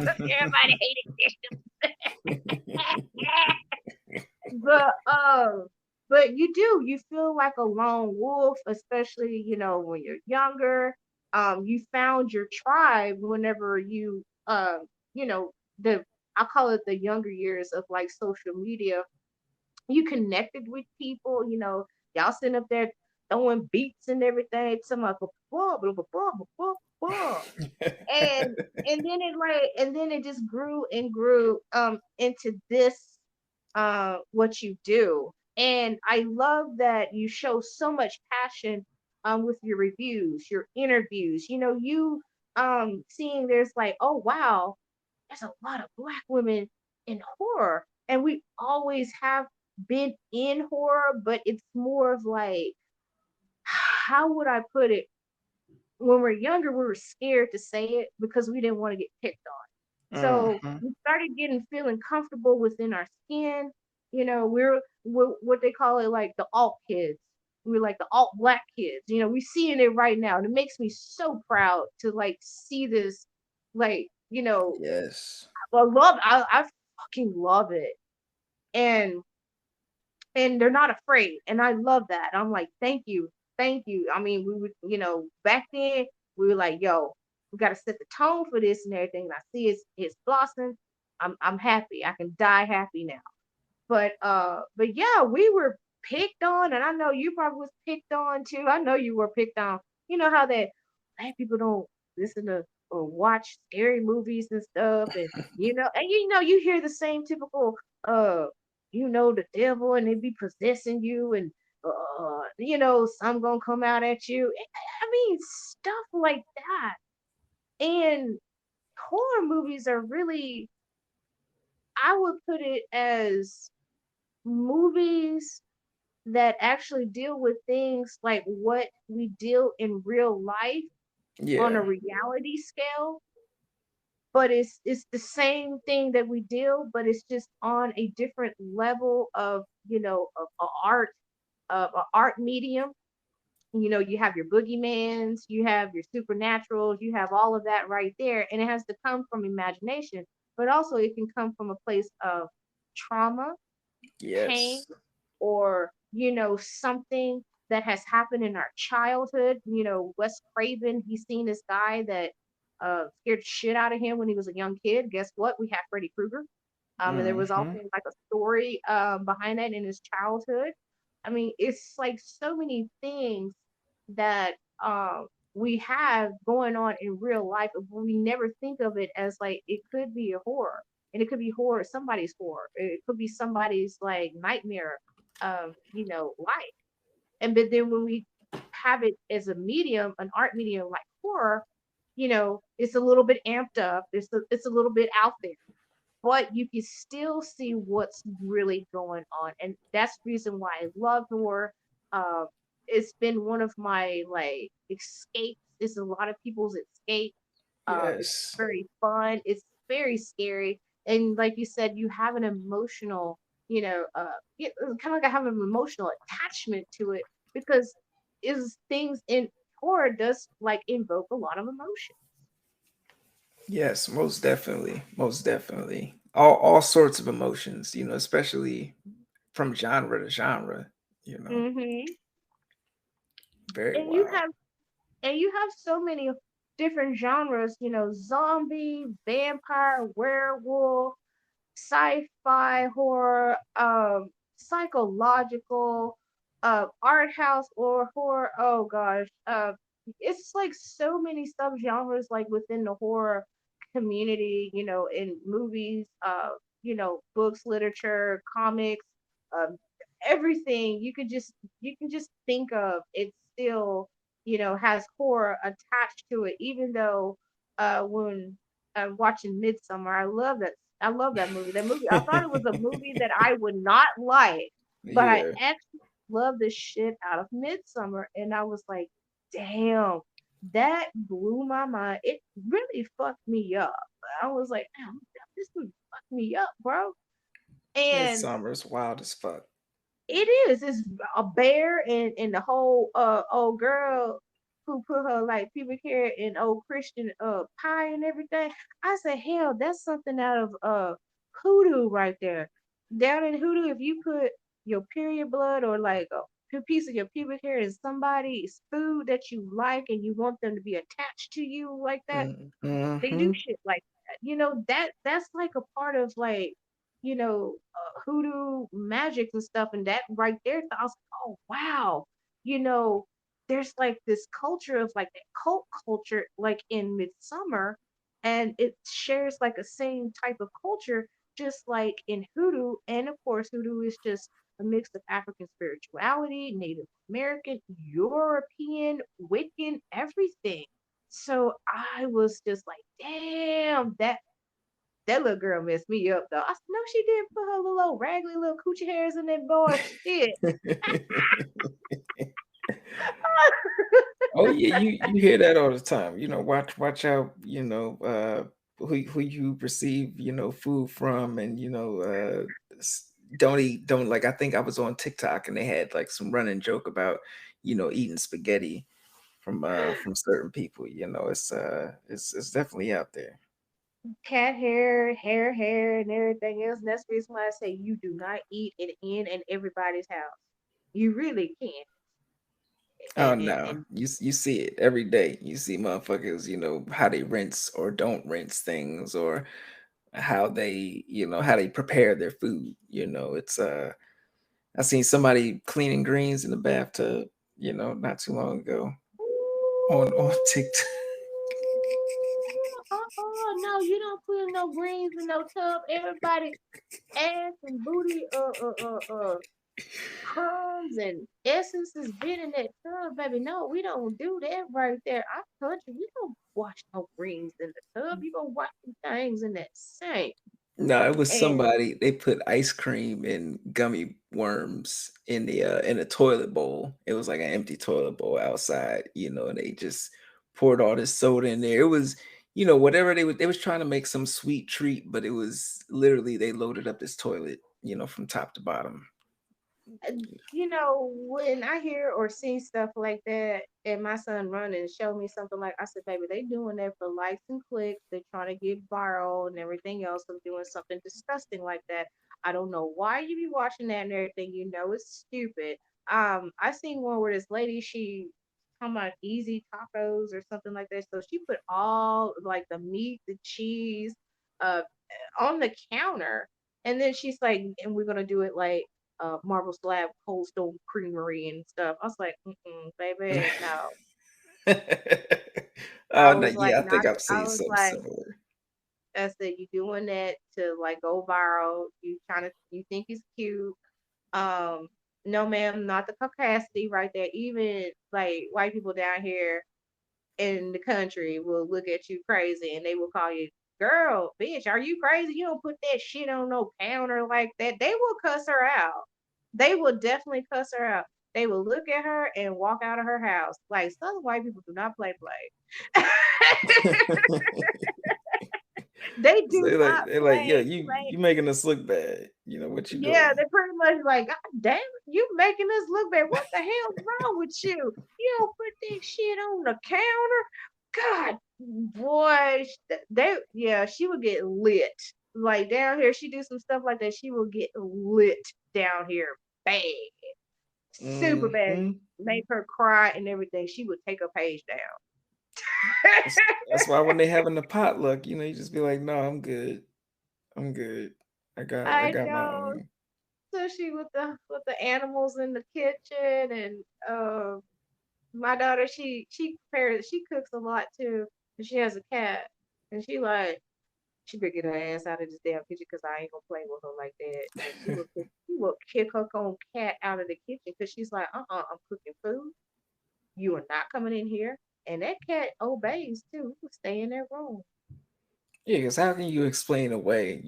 S2: Everybody hated but you feel like a lone wolf, especially when you're younger. You found your tribe whenever you know the I call it the younger years of like social media. You connected with people, y'all sitting up there throwing beats and everything, some like blah blah blah blah blah blah, and and then it just grew and grew into this what you do. And I love that you show so much passion with your reviews, your interviews. You seeing there's like, oh wow, there's a lot of black women in horror. And we always have been in horror, but it's more of like, how would I put it? When we're younger, we were scared to say it because we didn't want to get picked on. So
S3: Mhm.
S2: we started getting feeling comfortable within our skin. We're what they call it, like the alt kids. We're like the alt black kids. We seeing it right now, and it makes me so proud to like see this. Like,
S3: Yes.
S2: I fucking love it, and they're not afraid, and I love that. I'm like, thank you, thank you. I mean, we would, back then we were like, yo, we got to set the tone for this and everything. And I see it's blossom. I'm happy. I can die happy now. But yeah, we were picked on, and I know you probably was picked on too. I know you were picked on. You know how that black people don't listen to or watch scary movies and stuff, and you hear the same typical uh the devil, and they be possessing you, and some gonna come out at you. I mean, stuff like that. And horror movies are really, I would put it as movies that actually deal with things like what we deal in real life on a
S3: Yeah.
S2: reality scale, but it's the same thing that we deal, but it's just on a different level of of art, of a art medium. You have your boogeymans, you have your supernaturals, you have all of that right there, and it has to come from imagination, but also it can come from a place of trauma, pain,
S3: Yes.
S2: or something that has happened in our childhood. Wes Craven, he's seen this guy that scared the shit out of him when he was a young kid. Guess what? We have Freddy Krueger. And there was also
S3: Mhm.
S2: like a story behind that in his childhood. I mean, it's like so many things that we have going on in real life, but we never think of it as like it could be a horror. and it could be horror, somebody's horror. It could be somebody's like nightmare, life. And but then when we have it as a medium, an art medium like horror, it's a little bit amped up. It's a little bit out there, but you can still see what's really going on, and that's the reason why I love horror. Uh, it's been one of my like escapes. It's a lot of people's escape. It's
S3: Yes.
S2: very fun. It's very scary, and like you said, you have an emotional, kind of like I have an emotional attachment to it because is things in horror does like invoke a lot of emotion.
S3: Yes, most definitely. Most definitely. All sorts of emotions, especially from genre to genre, you know.
S2: Hmm.
S3: Very
S2: And you
S3: wild.
S2: have and you have so many different genres, zombie, vampire, werewolf, sci-fi, horror, psychological, art house or horror. Oh gosh, it's like so many subgenres like within the horror community. In movies, books, literature, comics, um, everything you can just think of. It still has horror attached to it, even though when watching Midsummer. I love that movie. That movie, I thought it was a movie that I would not like, but I
S3: Yeah.
S2: actually love the shit out of Midsummer. And I was like, damn, that blew my mind. It really fucked me up. I was like, damn, this movie fucked me up, bro. And
S3: Midsummer's wild as fuck.
S2: it is. It's a bear and the whole old girl who put her like pubic hair in old Christian pie and everything. I said, hell, that's something out of hoodoo right there. Down in hoodoo, if you put your period blood or like a piece of your pubic hair in somebody's food that you like and you want them to be attached to you like that, they do
S3: Mm-hmm.
S2: shit like that. That's like a part of like, hoodoo magic and stuff. And that right there, I was like, oh wow, you know, there's like this culture of like that cult culture, like in Midsummer, and it shares like a same type of culture, just like in hoodoo. And of course, hoodoo is just a mix of African spirituality, Native American, European, Wiccan, everything. So I was just like, damn, that little girl messed me up though. I said, no, she didn't put her little old raggedy little coochie hairs in that boy shit.
S3: Oh yeah, you hear that all the time. Watch out, who you receive, food from, and don't like, I think I was on TikTok and they had like some running joke about, eating spaghetti from certain people. It's definitely out there.
S2: Cat hair, and everything else. And that's the reason why I say you do not eat it in and everybody's house. You really can't.
S3: Oh
S2: And
S3: no, you see it every day. You see motherfuckers, how they rinse or don't rinse things, or how they prepare their food. I seen somebody cleaning greens in the bathtub, not too long ago on TikTok.
S2: no, you don't put no greens in no tub. Everybody ass and booty crumbs and essences been in that tub, baby. No, we don't do that right there. Our country, we don't wash no greens in the tub. You gonna wash them things in that sink.
S3: No, it was
S2: And
S3: somebody. They put ice cream and gummy worms in a toilet bowl. It was like an empty toilet bowl outside, and they just poured all this soda in there. It was, whatever they was trying to make some sweet treat, but it was literally they loaded up this toilet, from top to bottom.
S2: when I hear or see stuff like that, and my son run and show me something like, I said, baby, they doing that for likes and clicks. They're trying to get viral and everything else of doing something disgusting like that. I don't know why you be watching that and everything. You know it's stupid. I seen one where this lady, she talking about easy tacos or something like that. So she put all like the meat, the cheese, uh, on the counter, and then she's like, and we're gonna do it like Marble Slab Cold Stone Creamery and stuff. I was like, baby, no. I
S3: No,
S2: was like,
S3: yeah, I
S2: not.
S3: think I've
S2: I
S3: seen
S2: was
S3: something
S2: like,
S3: similar.
S2: I said you doing that to like go viral. You think it's cute. Um, no, ma'am, not the capacity right there. Even like white people down here in the country will look at you crazy and they will call you, girl, bitch, are you crazy? You don't put that shit on no counter like that. They will cuss her out. They will definitely cuss her out. They will look at her and walk out of her house. Like Southern white people do not play. They
S3: So
S2: do not
S3: they're like, yeah,
S2: play.
S3: you making us look bad. You know what you
S2: Yeah,
S3: doing?
S2: they're pretty much like, God damn it, you making us look bad. What the hell's wrong with you? You don't put that shit on the counter. God, boy, yeah, she would get lit. Like down here, she do some stuff like that. She will get lit down here, bad, super bad.
S3: Hmm.
S2: Make her cry and everything. She would take a page down.
S3: That's why when they having the potluck, you just be like, no, I'm good. I'm good. I
S2: I
S3: got my
S2: know,
S3: own.
S2: especially with the animals in the kitchen and my daughter, she cooks a lot too, and she has a cat, and she better get her ass out of this damn kitchen because I ain't gonna play with her like that. And she will kick her own cat out of the kitchen because she's like, I'm cooking food. You are not coming in here, and that cat obeys too. Stay in that room.
S3: Yeah, because how can you explain away,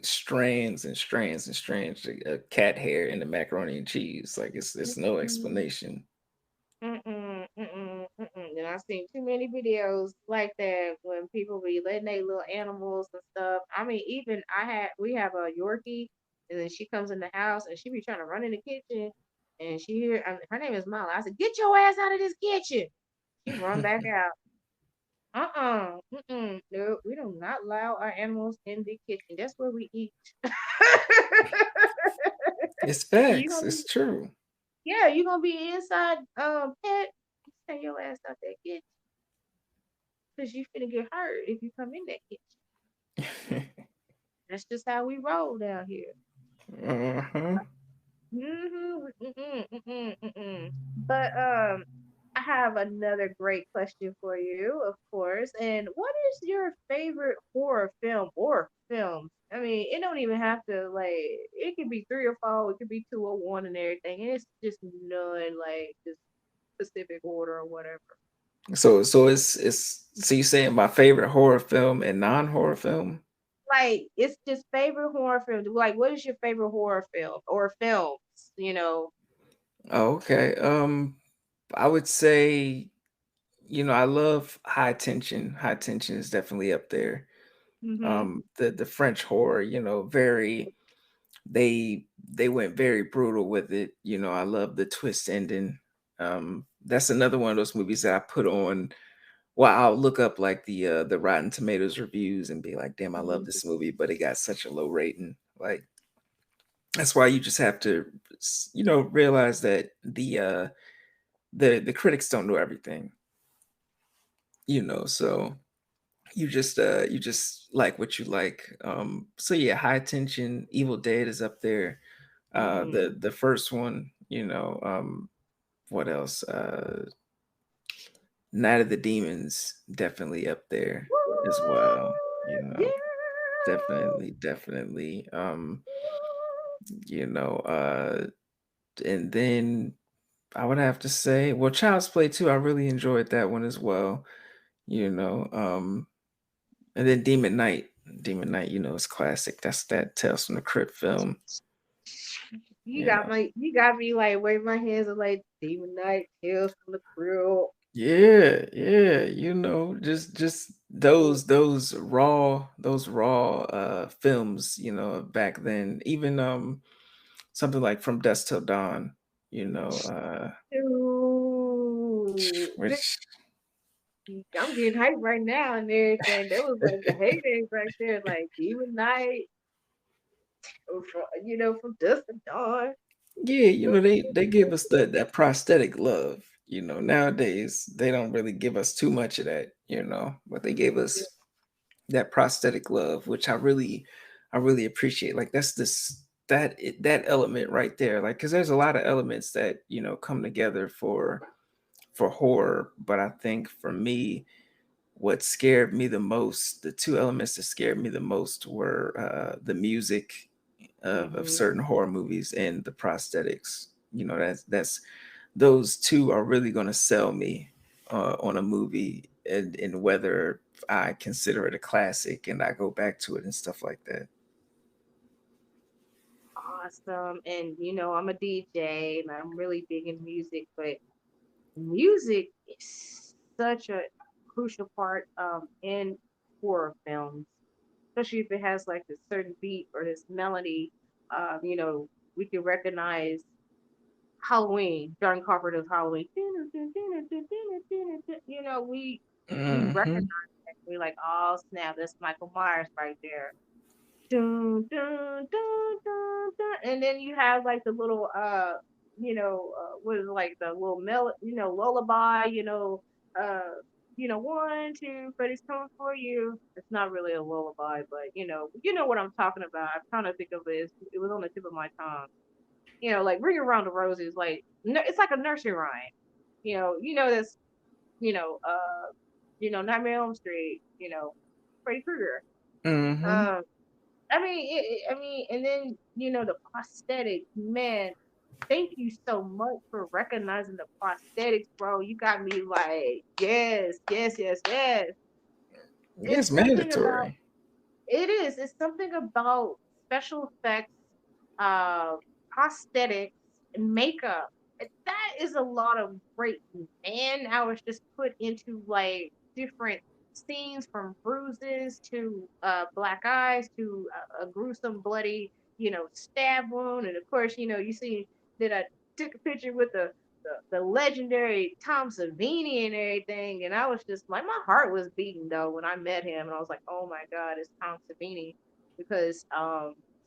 S3: strands and strands and strands of cat hair in the macaroni and cheese? Like it's no
S2: Mm-mm.
S3: explanation.
S2: Mm-mm, mm-mm, mm-mm. And I've seen too many videos like that when people be letting their little animals and stuff. I mean, even we have a Yorkie, and then she comes in the house and she be trying to run in the kitchen, and her name is Molly. I said, "Get your ass out of this kitchen!" She run back out. Mm-mm. No, we do not allow our animals in the kitchen. That's where we eat.
S3: It's
S2: You
S3: facts.
S2: gonna
S3: It's
S2: be,
S3: true.
S2: yeah, you gonna be inside, pet. Stay your ass out that kitchen. Because you finna get hurt if you come in that kitchen. That's just how we roll down here.
S3: Uh-huh.
S2: But I have another great question for you, of course. And what is your favorite horror film or films? I mean, it don't even have to like. It could be three or four. It could be two or one and everything. And it's just none like just specific order or whatever.
S3: So it's so you saying my favorite horror film and non-horror film?
S2: Like it's just favorite horror film. Like, what is your favorite horror film or films? You know.
S3: Oh, okay. I would say, I love High Tension. High Tension is definitely up there.
S2: Mm-hmm.
S3: The French horror, very they went very brutal with it. I love the twist ending. That's another one of those movies that I put on. Well, I'll look up like the Rotten Tomatoes reviews and be like, damn, I love this movie, but it got such a low rating. Like that's why you just have to realize that the critics don't know everything, so you just like what you like. So yeah, High Tension, Evil Dead is up there.
S2: Mm-hmm.
S3: The first one, what else? Night of the Demons definitely up there as well.
S2: Yeah.
S3: Definitely. You know, uh, and then I would have to say, well, Child's Play too. I really enjoyed that one as well. You know, and then Demon Knight. Demon Knight, is classic. That's that Tales from the Crypt film.
S2: You
S3: You
S2: got
S3: know,
S2: me like wave my hands and like Demon Night, Tales from the Crypt.
S3: yeah. Just those raw films. Back then, even something like From Dusk Till Dawn. You know,
S2: Dude,
S3: which
S2: I'm getting hyped right now and everything. That was like the heydays right there, like Demon Night, from Dusk to Dawn.
S3: yeah, they give us that prosthetic love. Nowadays they don't really give us too much of that. But they gave us that prosthetic love, which I really appreciate. Like that's that element right there. Like because there's a lot of elements that come together for horror, but I think for me what scared me the most, the two elements that scared me the most were the music of
S2: Hmm.
S3: certain horror movies and the prosthetics. You know, that's those two are really going to sell me on a movie, and whether I consider it a classic and I go back to it and stuff like that.
S2: Awesome. And I'm a DJ and I'm really big in music, but music is such a crucial part in horror films, especially if it has like this certain beat or this melody. We can recognize Halloween, John Carpenter's Halloween. We
S3: Hmm.
S2: recognize that. We're like, oh snap, that's Michael Myers right there. Dun, dun, dun, dun, dun. And then you have like the little what is it, like the little lullaby, uh 1, 2, Freddy's coming for you. It's not really a lullaby, but you know what I'm talking about. I'm trying to think of it. It was on the tip of my tongue. Like Ring Around the Roses, like it's like a nursery rhyme. This, you know, uh, Nightmare on Elm Street, Freddy Krueger.
S3: Hmm.
S2: Um, and then the prosthetic, man. Thank you so much for recognizing the prosthetics, bro. You got me like, yes, yes, yes, yes.
S3: It's
S2: It's something about
S3: mandatory.
S2: it is. It's something about special effects, uh, prosthetics, and makeup. That is a lot of great man hours just put into like different scenes, from bruises to black eyes to a gruesome, bloody, stab wound. And of course, you see that I took a picture with the legendary Tom Savini and everything. And I was just like, my heart was beating though when I met him. And I was like, oh my God, it's Tom Savini. Because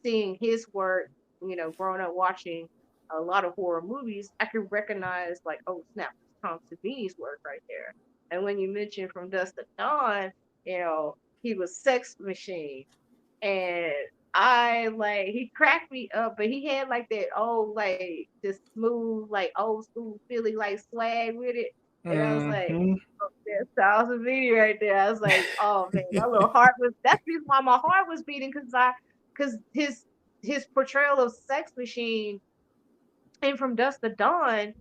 S2: seeing his work, growing up watching a lot of horror movies, I could recognize, like, oh snap, it's Tom Savini's work right there. And when you mentioned From Dusk to Dawn, he was Sex Machine. And I like he cracked me up, but he had like that old, like this smooth, like old school Philly like swag with it. And I was like,
S3: Hmm.
S2: oh, that's Styles and Beanie right there. I was like, oh man, my little heart was that's the reason why my heart was beating, because his portrayal of Sex Machine and From Dusk to Dawn,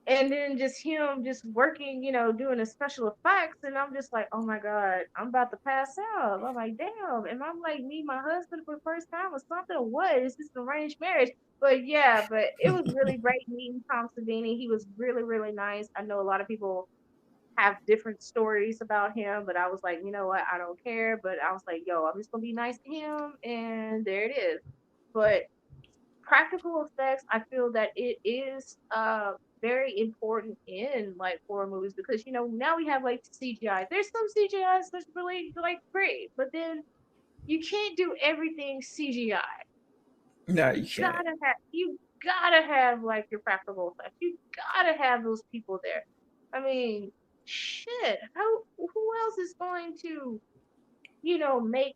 S2: and then just him just working, doing the special effects, and I'm just like, oh my God, I'm about to pass out. I'm like, damn, and I'm like, meet my husband for the first time or something, or what? Is this an arranged marriage? But yeah, but it was really great meeting Tom Savini. He was really, really nice. I know a lot of people have different stories about him, but I was like, you know what, I don't care. But I was like, yo, I'm just gonna be nice to him, and there it is. But practical effects, I feel that it is very important in like horror movies, because now we have like CGI. There's some CGIs that's really like great, but then you can't do everything CGI.
S3: No, you can't.
S2: You gotta have like your practical effects. You gotta have those people there. I mean, shit. Who else is going to make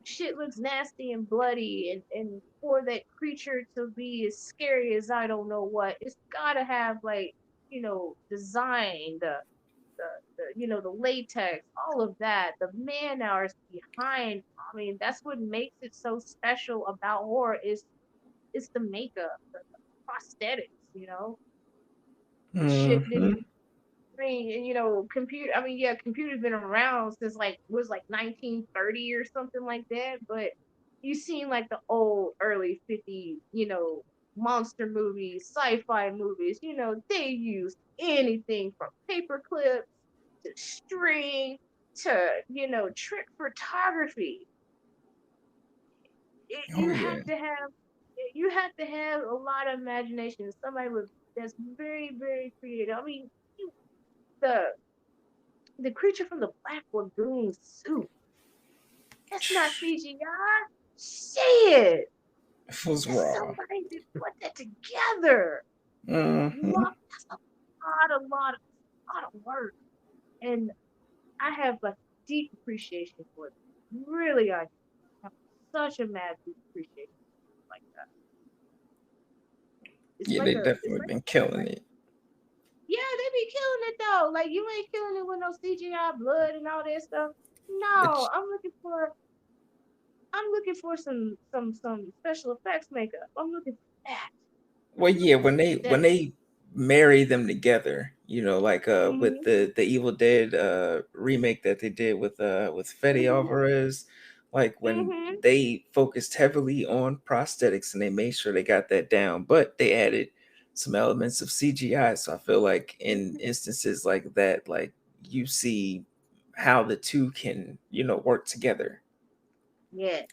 S2: shit looks nasty and bloody, and for that creature to be as scary as I don't know what, it's gotta have like, design, the latex, all of that, the man hours behind. I mean, that's what makes it so special about horror, is the makeup, the prosthetics, shit
S3: Hmm.
S2: didn't computer. I mean, yeah, computers been around since like was like 1930 or something like that. But you seen like the old early 50s, monster movies, sci-fi movies. They used anything from paper clips to string to trick photography.
S3: Oh
S2: You
S3: yeah.
S2: have to have a lot of imagination. Somebody with that's very, very creative. I mean, the the creature from the Black Lagoon suit. That's not CGI. Shit.
S3: It was raw.
S2: Somebody did put that together.
S3: Hmm.
S2: That's a lot of work. And I have a deep appreciation for it. Really, I have such a mad deep appreciation like that. It's
S3: Yeah,
S2: like
S3: they
S2: a, it's
S3: definitely
S2: like,
S3: been killing it.
S2: Yeah, they be killing it though. Like you ain't killing it with no CGI blood and all that stuff. No,
S3: Which,
S2: I'm looking for some special effects makeup. I'm looking for that.
S3: well,
S2: I'm
S3: yeah,
S2: looking
S3: when
S2: for
S3: they
S2: that.
S3: marry them together, like with
S2: Mhm.
S3: the Evil Dead remake that they did with Fede
S2: Mhm.
S3: Alvarez, like when
S2: Mhm.
S3: they focused heavily on prosthetics and they made sure they got that down, but they added some elements of CGI. So I feel like in
S2: Mhm.
S3: instances like that, like you see how the two can, work together.
S2: Yes.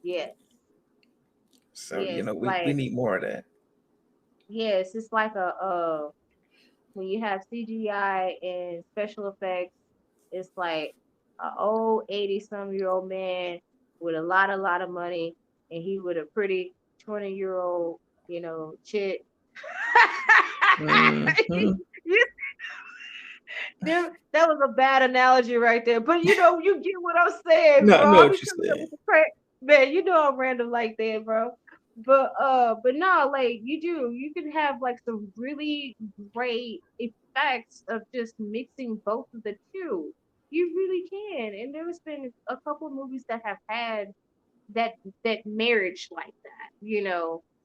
S2: Yes.
S3: So,
S2: Yes.
S3: we need more of that.
S2: Yes. It's like when you have CGI and special effects, it's like a old 80-some-year-old man with a lot of money, and he with a pretty 20-year-old, chick.
S3: Hmm.
S2: That was a bad analogy right there, but you get what I'm saying,
S3: No, I
S2: bro.
S3: know
S2: I
S3: what
S2: be
S3: you're
S2: coming up
S3: saying.
S2: with the crack, man. I'm random like that, bro. But no, like you can have like some really great effects of just mixing both of the two. You really can, and there's been a couple of movies that have had that that marriage like that,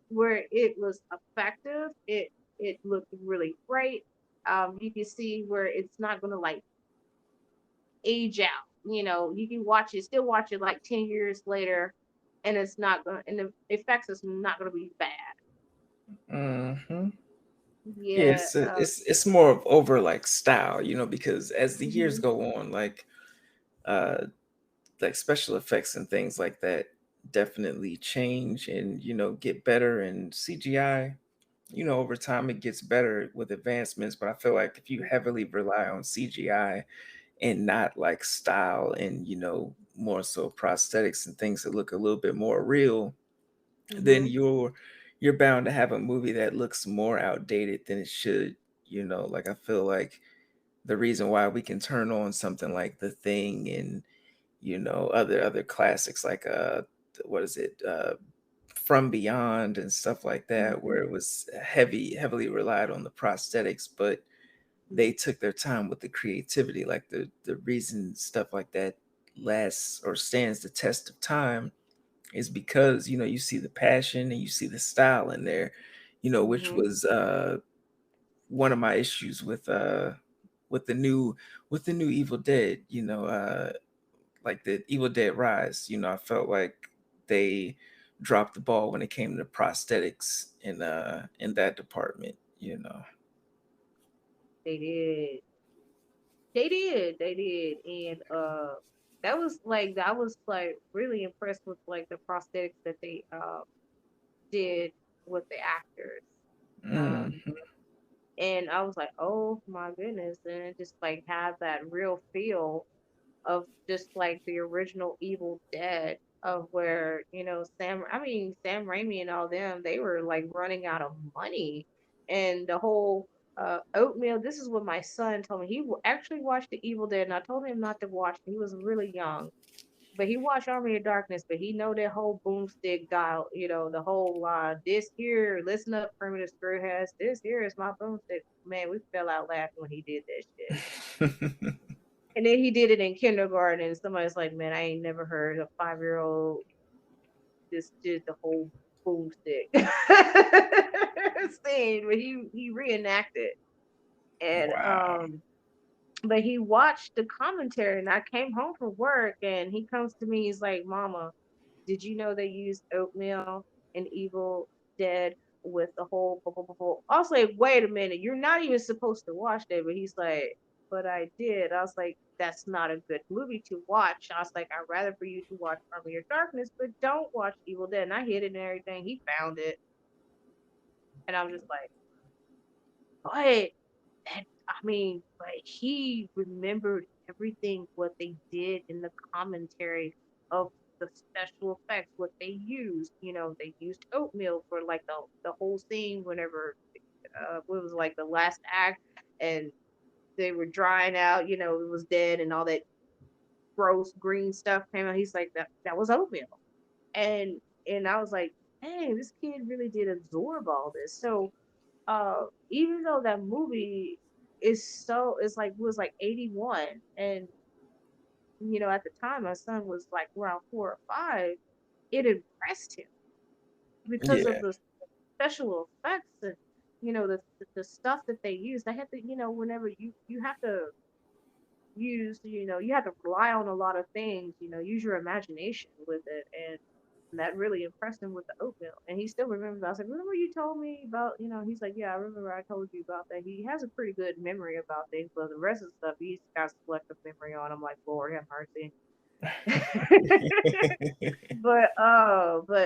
S2: where it was effective. It looked really great. You can see where it's not gonna like age out. You can watch it, still watch it like 10 years later, and it's not gonna, and the effects is not gonna be bad.
S3: Hmm. Yeah,
S2: Yeah.
S3: it's more of over like style, because as the years
S2: Mhm.
S3: go on, uh like special effects and things like that definitely change and get better, and CGI, over time it gets better with advancements, but I feel like if you heavily rely on CGI and not like style and more so prosthetics and things that look a little bit more real, then
S2: Mhm.
S3: you're bound to have a movie that looks more outdated than it should. Like I feel like the reason why we can turn on something like The Thing and other classics like what is it, From Beyond and stuff like that,
S2: Mhm.
S3: where it was heavily relied on the prosthetics, but
S2: Mhm.
S3: they took their time with the creativity. Like the reason stuff like that lasts or stands the test of time is because you see the passion and you see the style in there, which
S2: Mhm.
S3: was one of my issues with the new with the new Evil Dead, like the Evil Dead Rise. I felt like they dropped the ball when it came to prosthetics in that department.
S2: They did. They did. They did. And I was like really impressed with like the prosthetics that they did with the actors. Um
S3: Mhm.
S2: and I was like, oh my goodness. And it just like have that real feel of just like the original Evil Dead, of where, Sam Raimi and all them, they were like running out of money. And the whole oatmeal, this is what my son told me. He actually watched the Evil Dead, and I told him not to watch it. He was really young. But he watched Army of Darkness, but he know that whole boomstick dial, the whole this here, listen up, primitive screwheads. This here is my boomstick. Man, we fell out laughing when he did that shit. And then he did it in kindergarten, and somebody's like, "Man, I ain't never heard a 5-year-old just did the whole boomstick scene." But he reenacted, and
S3: Wow.
S2: but he watched the commentary, and I came home from work, and he comes to me, he's like, "Mama, did you know they used oatmeal in Evil Dead with the whole blah, blah, blah, blah?" I was like, wait a minute, you're not even supposed to watch that. But he's like, but I did. I was like, that's not a good movie to watch. I was like, I'd rather for you to watch Army of Darkness, but don't watch Evil Dead. And I hid it and everything. He found it. And I'm just like, but but he remembered everything what they did in the commentary of the special effects, what they used. They used oatmeal for like the whole scene whenever it was like the last act, and they were drying out, it was dead and all that gross green stuff came out. He's like, that was oatmeal. And I was like, dang, this kid really did absorb all this. So even though that movie it's like was like 81, and at the time my son was like around 4 or 5, it impressed him because of
S3: Yeah.
S2: the special effects and the stuff that they used. I had to, whenever you have to you have to rely on a lot of things, use your imagination with it, and that really impressed him with the oatmeal. And he still remembers. I was like, remember you told me about, he's like, yeah, I remember I told you about that. He has a pretty good memory about things, but the rest of the stuff he's got selective memory on. I'm like, Lord have mercy. But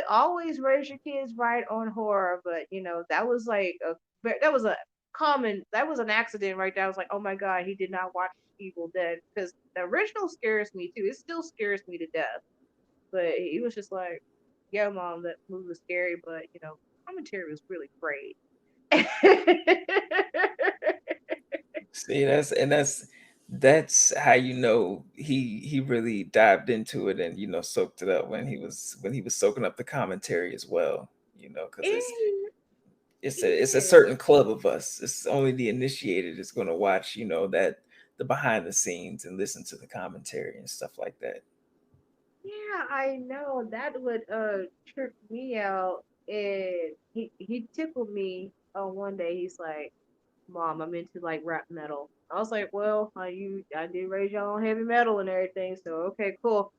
S2: always raise your kids right on horror. But that was like that was a that was an accident right there. I was like, oh my god, he did not watch Evil Dead, because the original scares me too. It still scares me to death. But he was just like, yeah, mom, that movie was scary, but commentary was really great.
S3: See, that's how you know he really dived into it and soaked it up when he was soaking up the commentary as well. Because it's
S2: And
S3: it's
S2: he
S3: a it's a
S2: did.
S3: certain club of us. It's only the initiated is going to watch that the behind the scenes and listen to the commentary and stuff like that.
S2: Yeah, I know that would trip me out. And he tickled me one day. He's like, "Mom, I'm into like rap metal." I was like, "Well, I did raise y'all on heavy metal and everything, so okay, cool."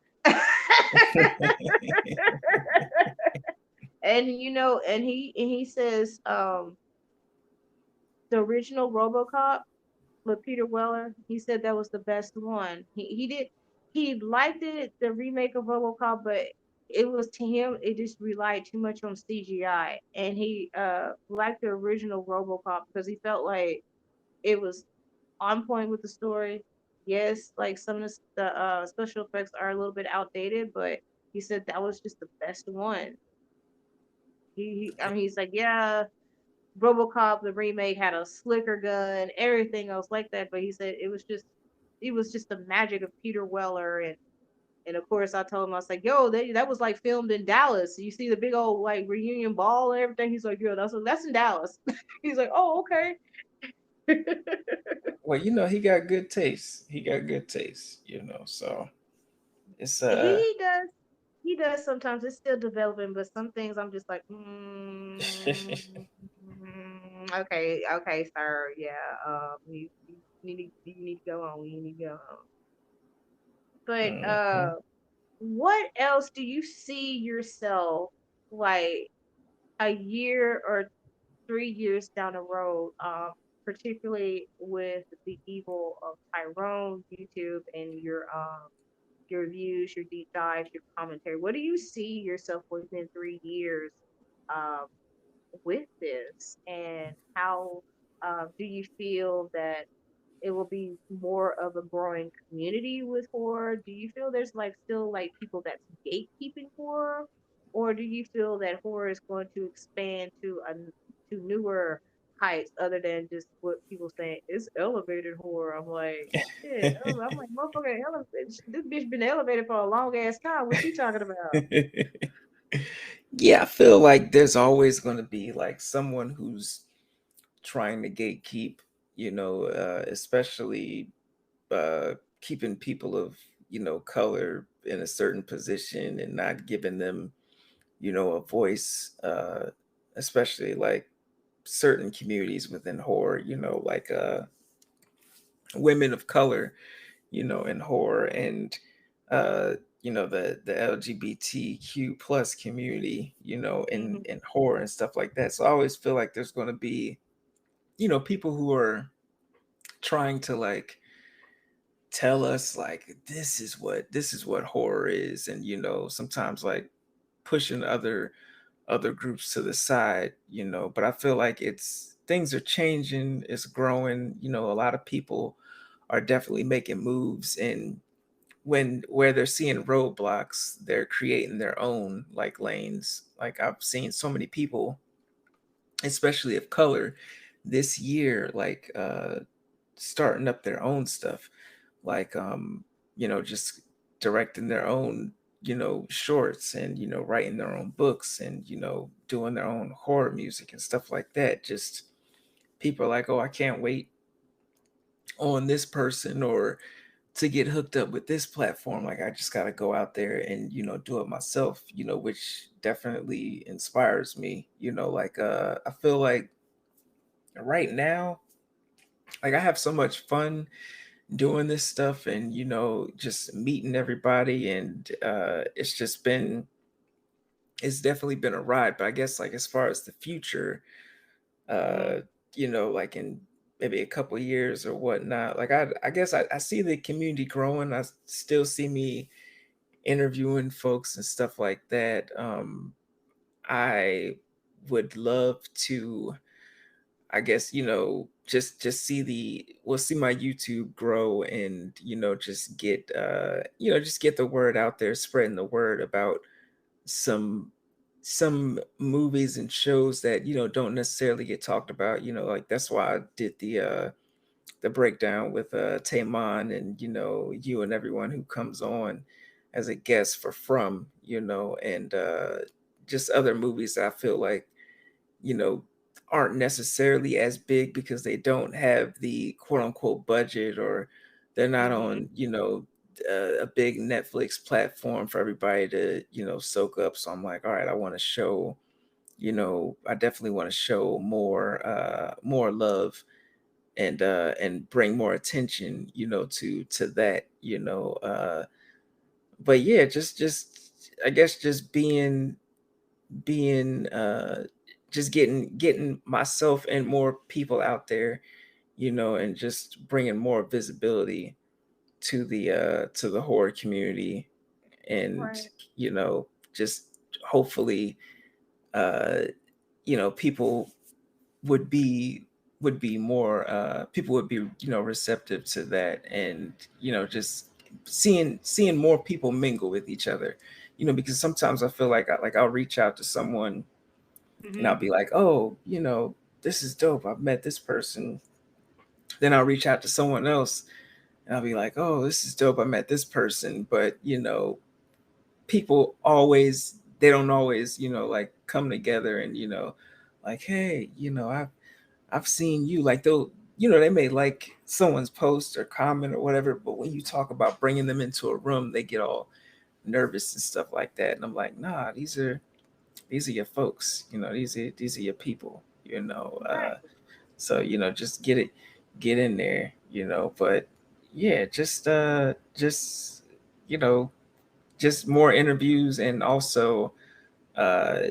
S2: And and he says the original RoboCop with Peter Weller, he said that was the best one. He liked it, the remake of RoboCop, but it was, to him, it just relied too much on CGI, and he liked the original RoboCop because he felt like it was on point with the story. Yes, like some of the special effects are a little bit outdated, but he said that was just the best one. I mean, he's like, yeah, RoboCop the remake had a slicker gun, everything else like that, but he said it was just the magic of Peter Weller. And of course I told him, I was like, yo, that was like filmed in Dallas. You see the big old like reunion ball and everything. He's like, yo, that's in Dallas. He's like, oh, okay.
S3: Well, he got good taste. He got good taste. So it's
S2: he does he does sometimes. It's still developing, but some things I'm just like, okay, okay, sir, yeah, you need to go on. You need to go on. But
S3: Mhm.
S2: what else do you see yourself like a year or 3 years down the road? Particularly with the Evil of Tyrone YouTube and your reviews, your deep dives, your commentary. What do you see yourself within 3 years um, with this, and how do you feel that it will be more of a growing community with horror? Do you feel there's like still like people that's gatekeeping horror, or do you feel that horror is going to expand to newer heights other than just what people saying it's elevated horror? I'm like, shit. I'm like, motherfucker, this bitch been elevated for a long ass time. What you talking about?
S3: Yeah, I feel like there's always going to be like someone who's trying to gatekeep, especially keeping people of color in a certain position and not giving them a voice, especially like certain communities within horror, like women of color, in horror, and uh the LGBTQ plus community, in
S2: Hmm.
S3: horror and stuff like that. So I always feel like there's going to be people who are trying to like tell us like this is what horror is, and sometimes like pushing other groups to the side, but I feel like it's things are changing, it's growing, a lot of people are definitely making moves, and where they're seeing roadblocks, they're creating their own like lanes. Like I've seen so many people, especially of color, this year, like starting up their own stuff, like just directing their own shorts, and writing their own books, and doing their own horror music and stuff like that. Just people are like, oh, I can't wait on this person or to get hooked up with this platform. Like I just got to go out there and do it myself, which definitely inspires me. Like I feel like right now, like I have so much fun doing this stuff and just meeting everybody, and it's definitely been a ride. But I guess like as far as the future,
S2: Mm-hmm.
S3: uh like in maybe a couple years or whatnot, like I guess I see the community growing. I still see me interviewing folks and stuff like that. I would love to, I guess, just see see my YouTube grow, and just get the word out there, spreading the word about some movies and shows that don't necessarily get talked about. Like that's why I did the breakdown with Taymon, and you and everyone who comes on as a guest for From, and just other movies that I feel like you know aren't necessarily as big because they don't have the quote unquote budget, or they're not
S2: Mm-hmm.
S3: on a big Netflix platform for everybody to soak up. So I'm like, all right, I want to show, I definitely want to show more love, and bring more attention to that. But yeah, just I guess just being just getting myself and more people out there, and just bringing more visibility to the horror community, and
S2: Right.
S3: just hopefully uh people would be more people would be receptive to that, and just seeing more people mingle with each other, because sometimes I feel like I'll reach out to someone and
S2: Mm-hmm.
S3: I'll be like, oh, this is dope, I've met this person. Then I'll reach out to someone else and I'll be like, oh, this is dope, I met this person. But people always they don't always like come together and like, hey, I've seen you. Like they'll, they may like someone's post or comment or whatever, but when you talk about bringing them into a room, they get all nervous and stuff like that. And I'm like, nah, these are your folks. These are your people.
S2: Right.
S3: So just get in there. But yeah, just you know, just more interviews, and also uh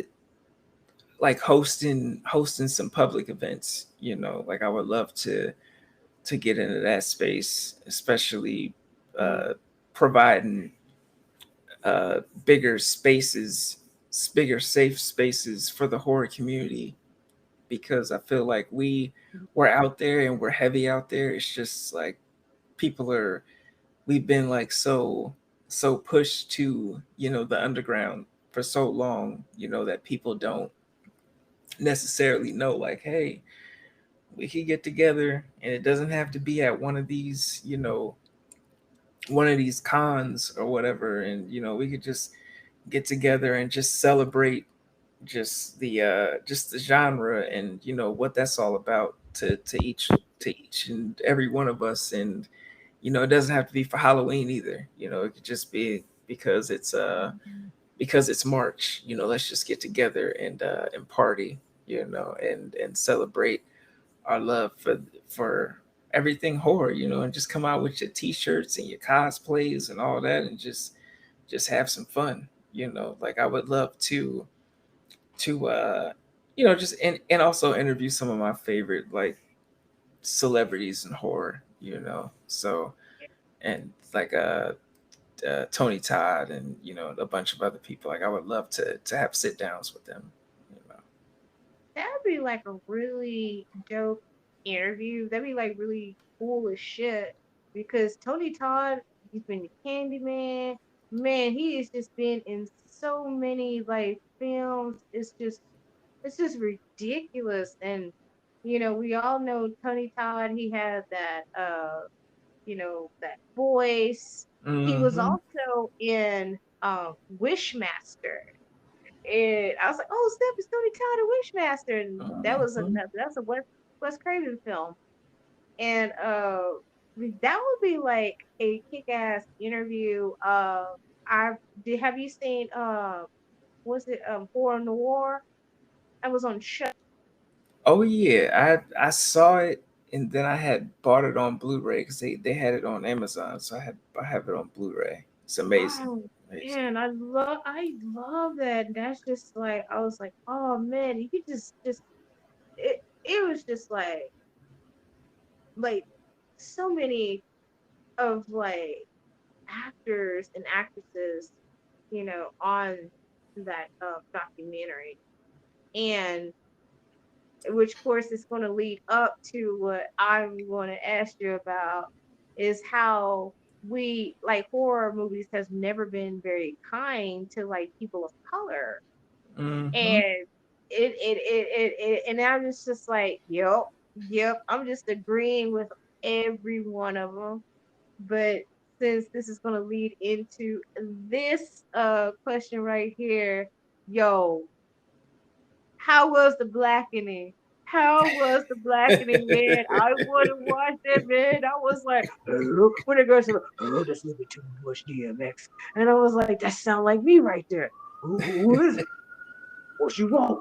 S3: like hosting some public events. Like I would love to get into that space, especially
S2: Mm-hmm.
S3: uh, providing bigger spaces, bigger safe spaces for the horror community, because I feel like we're out there and we're heavy out there. It's just like people are we've been like so pushed to the underground for so long, that people don't necessarily know, like, hey, we could get together, and it doesn't have to be at one of these cons or whatever, and we could just get together and just celebrate just the genre, and what that's all about to each and every one of us. And it doesn't have to be for Halloween either. It could just be because it's March. Let's just get together and party, and celebrate our love for everything horror, and just come out with your t-shirts and your cosplays and all that, and just have some fun. Like I would love to just and also interview some of my favorite like celebrities in horror, so, and like Tony Todd, and a bunch of other people. Like I would love to have sit downs with them, you know.
S2: That'd be like a really dope interview. That'd be like really cool as shit. Because Tony Todd, he's been the Candyman. Man, he has just been in so many like films. It's just ridiculous. And we all know Tony Todd, he had that that voice. He was
S3: Mm-hmm.
S2: also in Wishmaster. And I was like, "Oh, snap! It's Tony Todd and Wishmaster," and that was
S3: Mm-hmm.
S2: another. That's a what? Wes Craven film, and that would be like a kick-ass interview. I did. Have you seen was it Horror Noir? I was on show.
S3: Oh yeah, I saw it and then I had bought it on Blu-ray because they had it on Amazon, so I have it on Blu-ray. It's amazing,
S2: Oh
S3: amazing.
S2: man, I love that. That's just like I was like, oh man, you could just it was just like so many of like actors and actresses, on that documentary, and which of course is going to lead up to what I'm going to ask you about is how we like horror movies has never been very kind to like people of color,
S3: Hmm.
S2: and and I'm just like, yep, I'm just agreeing with every one of them. But since this is going to lead into this question right here, yo, how was the blackening? How was the blackening, man? I want to watch that, man. I was like, when the girl said, oh, that's a little bit too much DMX. And I was like, that sound like me right there. Who is it? What you want?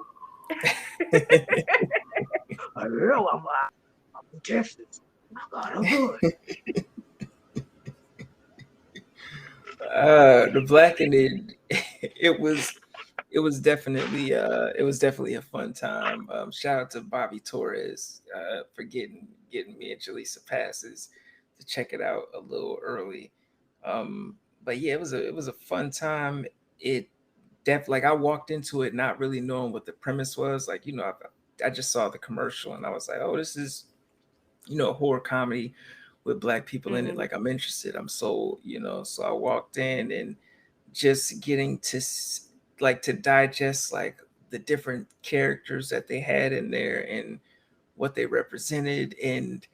S2: I know I'm from Texas. I got a gun.
S3: The blackening, it was it was definitely a fun time. Shout out to Bobby Torres for getting me and Jaleesa passes to check it out a little early. But yeah, it was a fun time. It like I walked into it not really knowing what the premise was. Like I just saw the commercial and I was like, oh, this is a horror comedy with black people in it.
S2: Mm-hmm.
S3: Like I'm interested, I'm sold. So I walked in and just getting to like to digest like the different characters that they had in there and what they represented. And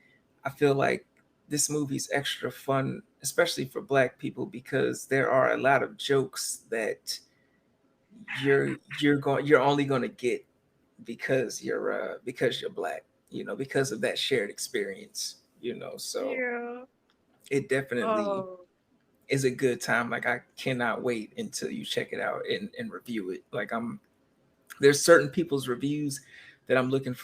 S3: I feel like this movie's extra fun, especially for black people, because there are a lot of jokes that you're only going to get because you're black, because of that shared experience. So
S2: Yeah.
S3: it definitely
S2: Oh.
S3: is a good time. Like I cannot wait until you check it out and review it. Like there's certain people's reviews that I'm looking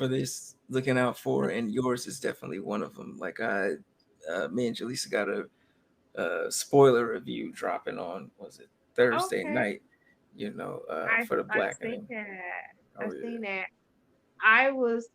S3: out for, and yours is definitely one of them. Like me and Jaleesa got a spoiler review dropping on, was it Thursday
S2: Okay.
S3: night? For the
S2: I've seen
S3: blackening.
S2: that.
S3: Oh
S2: I've
S3: yeah.
S2: seen that. I was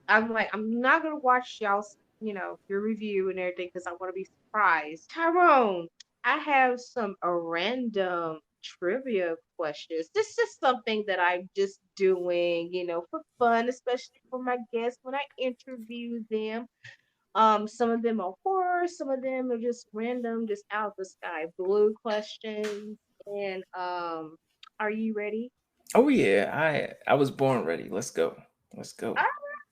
S2: I'm like, I'm not gonna watch y'all's, your review and everything because I want to be surprised. Tyrone, I have some random trivia questions. This is something that I'm just doing, for fun, especially for my guests when I interview them. Some of them are horror, some of them are just random, just out the sky blue questions. And are you ready?
S3: Oh yeah, I was born ready. Let's go. Let's
S2: All
S3: go.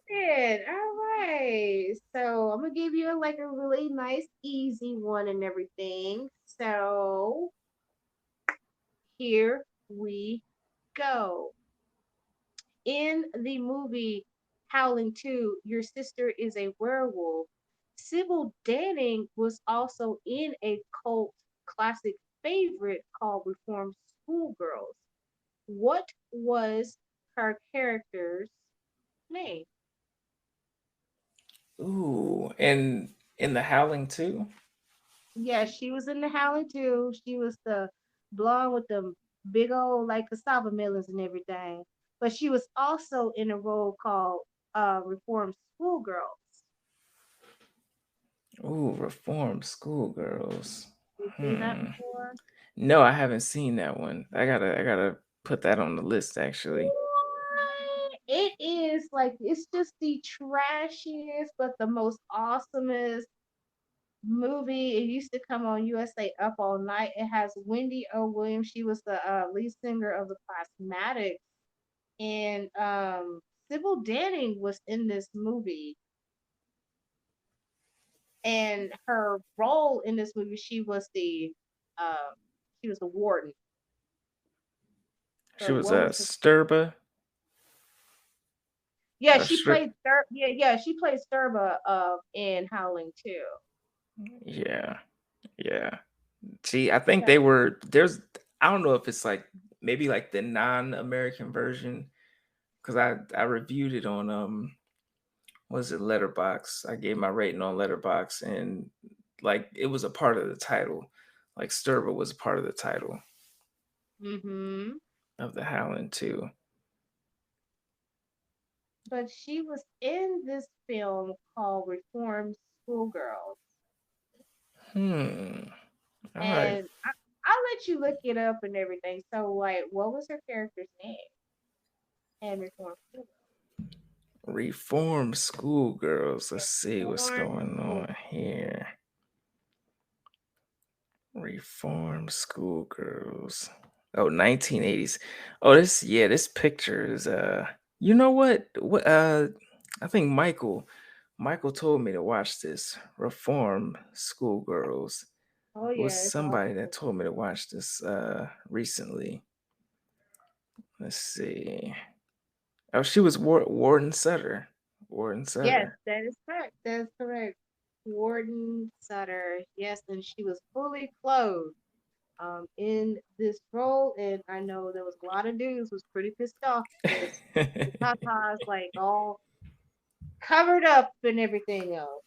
S2: right, all right. So I'm gonna give you like a really nice, easy one and everything. So here we go. In the movie Howling 2, Your Sister is a Werewolf, Sybil Danning was also in a cult classic favorite called Reformed Schoolgirls. What was her character's name?
S3: Ooh, and in the Howling too.
S2: Yeah, she was in the Howling too. She was the blonde with the big old like cassava melons and everything. But she was also in a role called Reformed Schoolgirls.
S3: Ooh, Reformed Schoolgirls.
S2: You seen that
S3: Hmm.
S2: before?
S3: No, I haven't seen that one. I gotta put that on the list actually.
S2: What? It is like it's just the trashiest but the most awesomest movie. It used to come on USA Up All Night. It has Wendy O. Williams. She was the lead singer of the Plasmatics, and Sybil Danning was in this movie, and her role in this movie, uh, she was the warden.
S3: She
S2: So
S3: was
S2: what
S3: a
S2: was her?
S3: Sturba.
S2: Yeah,
S3: A
S2: she
S3: strip.
S2: played she played Sturba in Howling too.
S3: Yeah, yeah. See, I think
S2: Yeah.
S3: they were there's. I don't know if it's like maybe like the non-American version because I reviewed it on was it Letterbox? I gave my rating on Letterbox and like it was a part of the title. Like Sturba was a part of the title
S2: Mhm.
S3: of the Howling too.
S2: But she was in this film called Reformed Schoolgirls,
S3: Hmm. All right.
S2: and I'll let you look it up and everything. So, like, what was her character's name in Reformed Schoolgirls?
S3: Reform schoolgirls. Let's see what's
S2: Reformed
S3: going
S2: School.
S3: on here. Reform schoolgirls. Oh, 1980s. Oh, this picture is you know what? I think Michael told me to watch this. Reform schoolgirls.
S2: Oh
S3: It was
S2: yeah, it's
S3: somebody
S2: awesome.
S3: that told me to watch this recently. Let's see. Oh, she was Warden Sutter. Warden
S2: Yes,
S3: Sutter.
S2: that is correct. That is correct. Warden Sutter. Yes, and she was fully clothed in this role, and I know there was a lot of dudes was pretty pissed off because the Tata's like all covered up and everything else.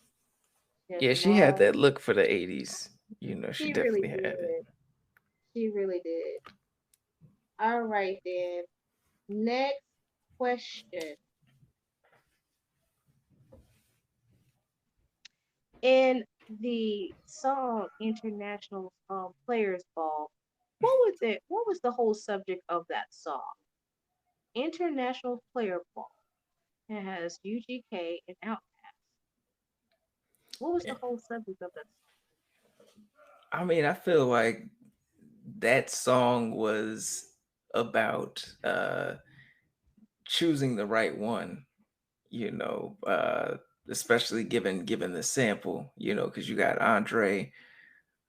S2: She had
S3: Yeah,
S2: them
S3: she had
S2: all.
S3: that look for the 80s. You know, she
S2: She really
S3: definitely had it.
S2: did. She really did. All right then. Next question. In the song International Players Ball, what was the whole subject of that song? International Player Ball. It has UGK and Outkast. What was the whole subject of that
S3: I mean, I feel like that song was about choosing the right one, you know, especially given the sample, you know, because you got Andre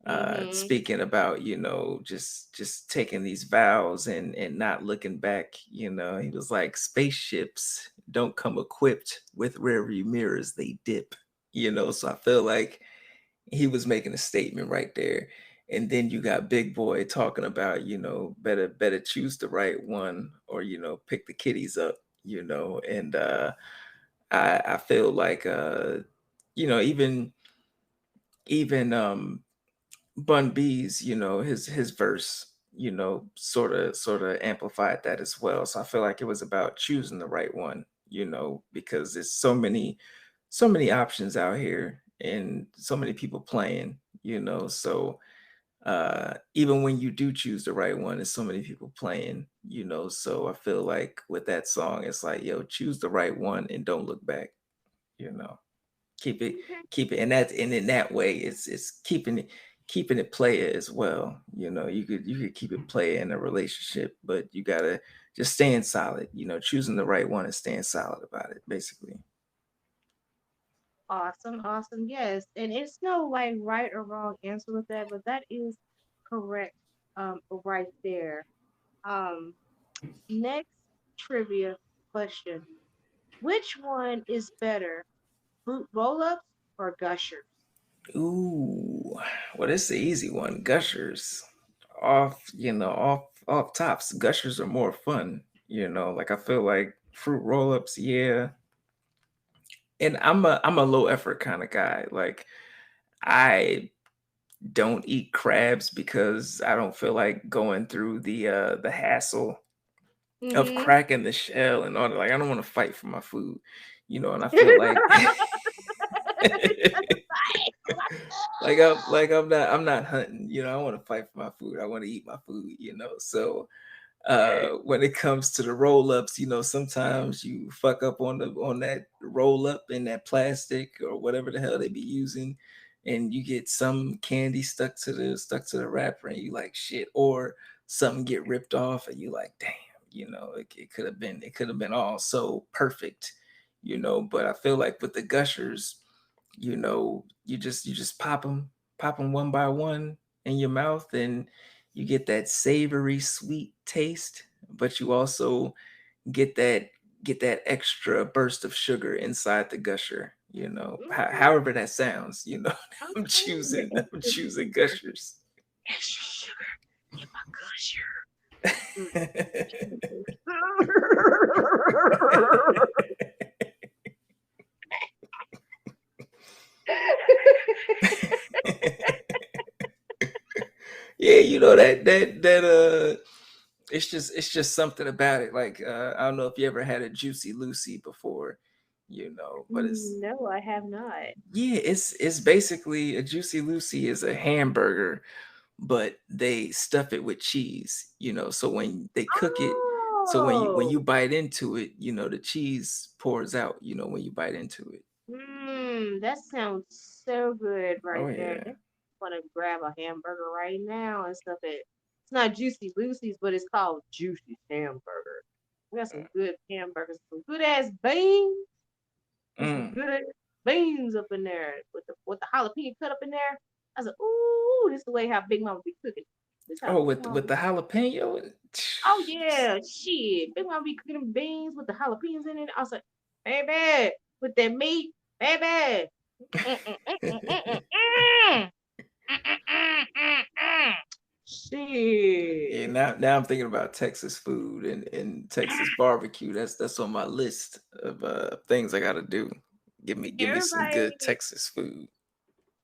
S2: song? Mm-hmm.
S3: speaking about, you know, just taking these vows and not looking back, you know. He was like, spaceships don't come equipped with rear view mirrors, they dip, you know. So I feel like he was making a statement right there. And then you got Big Boy talking about, you know, better choose the right one or, you know, pick the kitties up, you know. And I feel like you know, even Bun B's, you know, his verse, you know, sort of amplified that as well. So I feel like it was about choosing the right one, you know, because there's so many options out here and so many people playing, you know. So even when you do choose the right one, there's so many people playing, you know. So I feel like with that song, it's like, yo, choose the right one and don't look back, you know. Keep it,
S2: Okay.
S3: keep it, and in that way, it's keeping it player as well. You know, you could keep it player in a relationship, but you gotta just staying solid. You know, choosing the right one and staying solid about it, basically.
S2: Awesome, awesome. Yes. And it's no like right or wrong answer with that, but that is correct right there. Um Next trivia question. Which one is better? Fruit roll-ups or gushers?
S3: Ooh, well, it's the easy one. Gushers, off tops. Gushers are more fun. You know, like I feel like fruit roll-ups, yeah. And I'm a low effort kind of guy. Like I don't eat crabs because I don't feel like going through the hassle of
S2: Mm-hmm.
S3: cracking the shell and all that. Like I don't want to fight for my food, you know, and I feel like I'm not hunting, you know, I want to fight for my food. I want to eat my food, you know. So when it comes to the roll ups, you know, sometimes you fuck up on that roll up in that plastic or whatever the hell they be using, and you get some candy stuck to the wrapper, and you like shit, or something get ripped off, and you like, damn, you know, it could have been all so perfect, you know. But I feel like with the gushers, you know, you just pop them one by one in your mouth, and you get that savory sweet taste, but you also get that get that extra burst of sugar inside the gusher.
S2: Okay.
S3: However that sounds. I'm
S2: Okay. The
S3: choosing I'm
S2: extra,
S3: choosing gushers.
S2: extra sugar in my gusher. Mm.
S3: Yeah, it's just something about it. Like I don't know if you ever had a Juicy Lucy before, but
S2: No, I have not.
S3: it's basically a Juicy Lucy is a hamburger, but they stuff it with cheese, so when they cook it, so when you
S2: Oh,
S3: bite into it, the cheese pours out, when you bite into it.
S2: that sounds so good
S3: Oh
S2: right there.
S3: yeah.
S2: I want to grab a hamburger right now and stuff it. It's not Juicy Lucy's, but it's called Juicy's Hamburger. We got some good hamburgers, some good ass beans. There's some
S3: Mm.
S2: good ass beans up in there with the jalapeno cut up in there. I said, ooh, this is the way how Big Mama be cooking. This is how
S3: Oh,
S2: Big
S3: with
S2: Mama
S3: with
S2: be.
S3: the jalapeno.
S2: Oh yeah, shit. Big Mama be cooking them beans with the jalapenos in it. I was like, baby, with that meat, baby. Mm, mm, mm, mm, mm, mm, mm. Mm, mm, mm, mm, mm.
S3: Yeah,
S2: Shit.
S3: now I'm thinking about Texas food and Texas barbecue. That's on my list of things I gotta do. Give me some good
S2: Everybody,
S3: Texas food.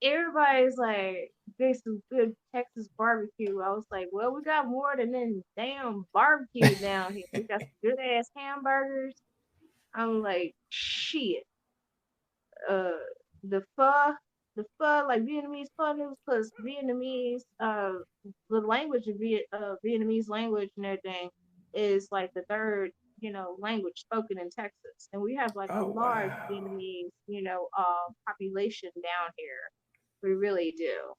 S2: everybody's like, there's some good Texas barbecue. I was like, well, we got more than this damn barbecue down here. We got some good ass hamburgers. I'm like, shit. uh the pho like Vietnamese pho noodles because Vietnamese the language of Vietnamese language and everything is like the third language spoken in Texas, and we have like a
S3: Oh
S2: large
S3: wow.
S2: Vietnamese population down here. We really do.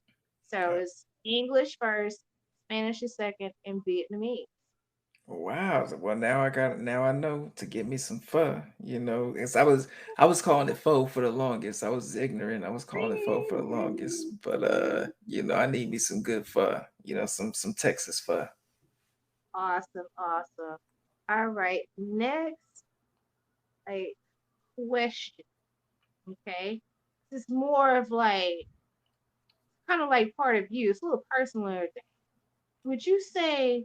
S2: So
S3: Uh,
S2: it's English first, Spanish is second, and Vietnamese.
S3: Wow. Well, now I know to get me some pho. As I was calling it pho for the longest. I was ignorant. I was calling it pho for the longest. But I need me some good pho. Some Texas pho.
S2: Awesome, awesome. All right, next a question. Okay. This is more of like kind of like part of you. It's a little personal and everything. Would you say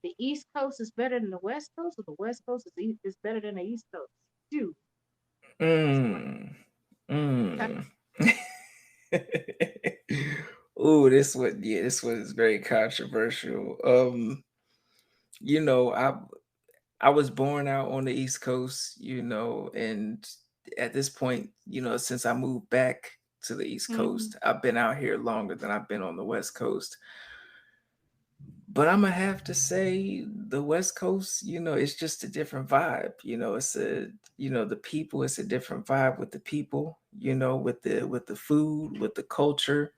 S2: the East Coast is better than the West Coast, or the West Coast is better than the East Coast? Dude, that's a
S3: Mm.
S2: tough
S3: Mm. Ooh, this one is very controversial. I was born out on the East Coast, and at this point, since I moved back to the East
S2: one.
S3: Coast, I've been out here longer than I've been on the West Coast. But I'm gonna have to say the West Coast, it's just a different vibe. The people, it's a different vibe with the people, with the food, with the culture,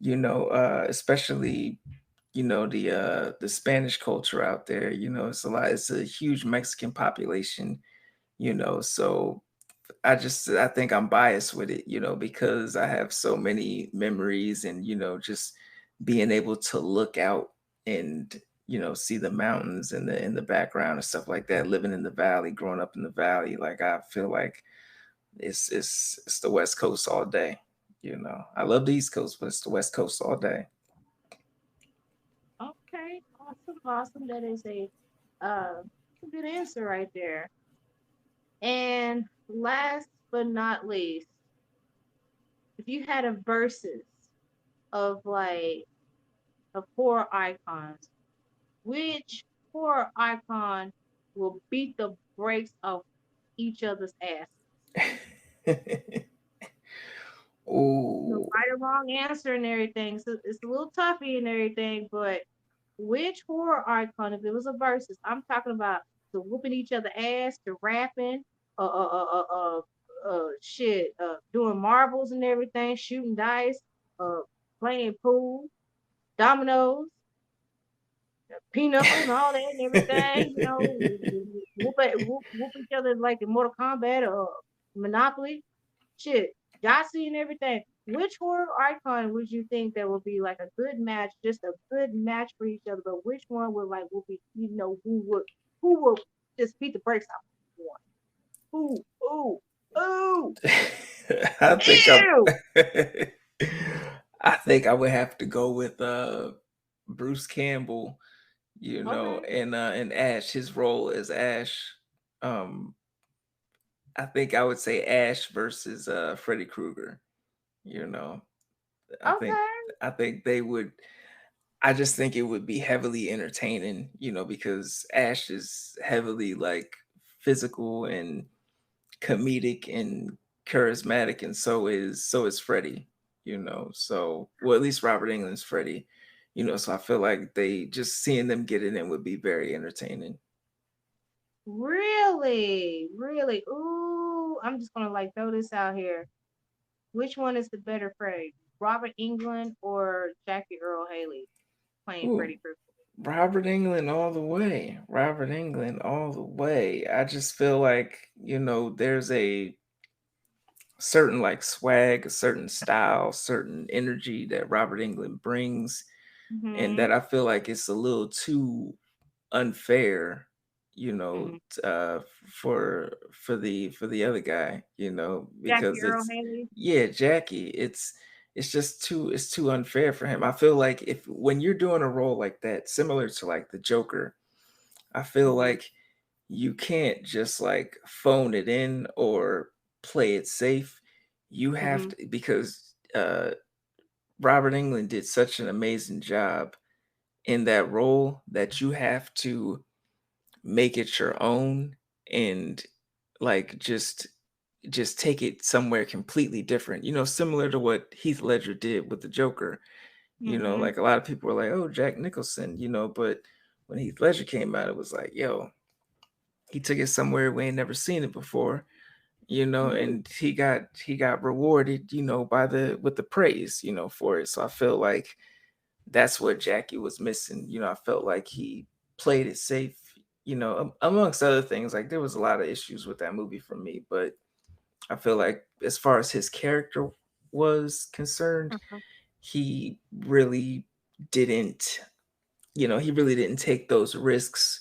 S3: especially the Spanish culture out there. It's a huge Mexican population, so I think I'm biased with it, because I have so many memories and, just being able to look out and, see the mountains in the background and stuff like that, living in the valley, growing up in the valley. Like I feel like it's the West Coast all day. I love the East Coast, but it's the West Coast all day.
S2: Okay, awesome, awesome. That is uh, a good answer right there. And last but not least, if you had a versus of like of horror icons, which horror icon will beat the brakes off each other's asses? No
S3: Oh,
S2: right or wrong answer and everything. So it's a little toughy and everything, but which horror icon, if it was a versus, I'm talking about the whooping each other ass, to rapping, shit, doing marbles and everything, shooting dice, uh, playing pool, dominoes, pinochle and all that and everything, whoop each other like in Mortal Kombat or Monopoly, shit, Yahtzee and everything. Which horror icon would you think that would be like a good match, just a good match for each other? But which one would like would be, who would just beat the brakes off one. Ooh, ooh, ooh,
S3: I think I'm.
S2: ew.
S3: I think I would have to go with Bruce Campbell,
S2: Okay.
S3: and Ash, his role as Ash. Um, I think I would say Ash versus Freddy Krueger. You know, I think
S2: Okay.
S3: I think they would. I just think it would be heavily entertaining, because Ash is heavily like physical and comedic and charismatic, and so is Freddie. So well, at least Robert England's Freddie. So I feel like they just seeing them get it in would be very entertaining.
S2: Really? Really? Ooh, I'm just gonna like throw this out here. Which one is the better Freddy? Robert England or Jackie Earl Haley playing
S3: Ooh,
S2: Freddy Krueger?
S3: Robert England all the way. Robert England all the way. I just feel like, there's a certain like swag, a certain style, certain energy that Robert England brings, and
S2: Mm-hmm.
S3: that I feel like it's a little too unfair,
S2: Mm-hmm.
S3: for the other guy,
S2: Jackie
S3: because
S2: Earl
S3: it's
S2: Haley?
S3: yeah, Jackie, it's just too unfair for him. I feel like if when you're doing a role like that, similar to like the Joker, I feel
S2: Mm-hmm.
S3: like you can't just like phone it in or play it safe. You have
S2: Mm-hmm.
S3: to, because Robert England did such an amazing job in that role that you have to make it your own, and like just take it somewhere completely different, similar to what Heath Ledger did with the Joker.
S2: Mm-hmm.
S3: Like a lot of people were like, oh, Jack Nicholson, but when Heath Ledger came out, it was like, yo, he took it somewhere we ain't never seen it before,
S2: Ooh.
S3: and he got rewarded, by the with the praise, for it. So I feel like that's what Jackie was missing. I felt like he played it safe, amongst other things. Like there was a lot of issues with that movie for me, but I feel like as far as his character was concerned,
S2: Uh-huh.
S3: he really didn't, he really didn't take those risks.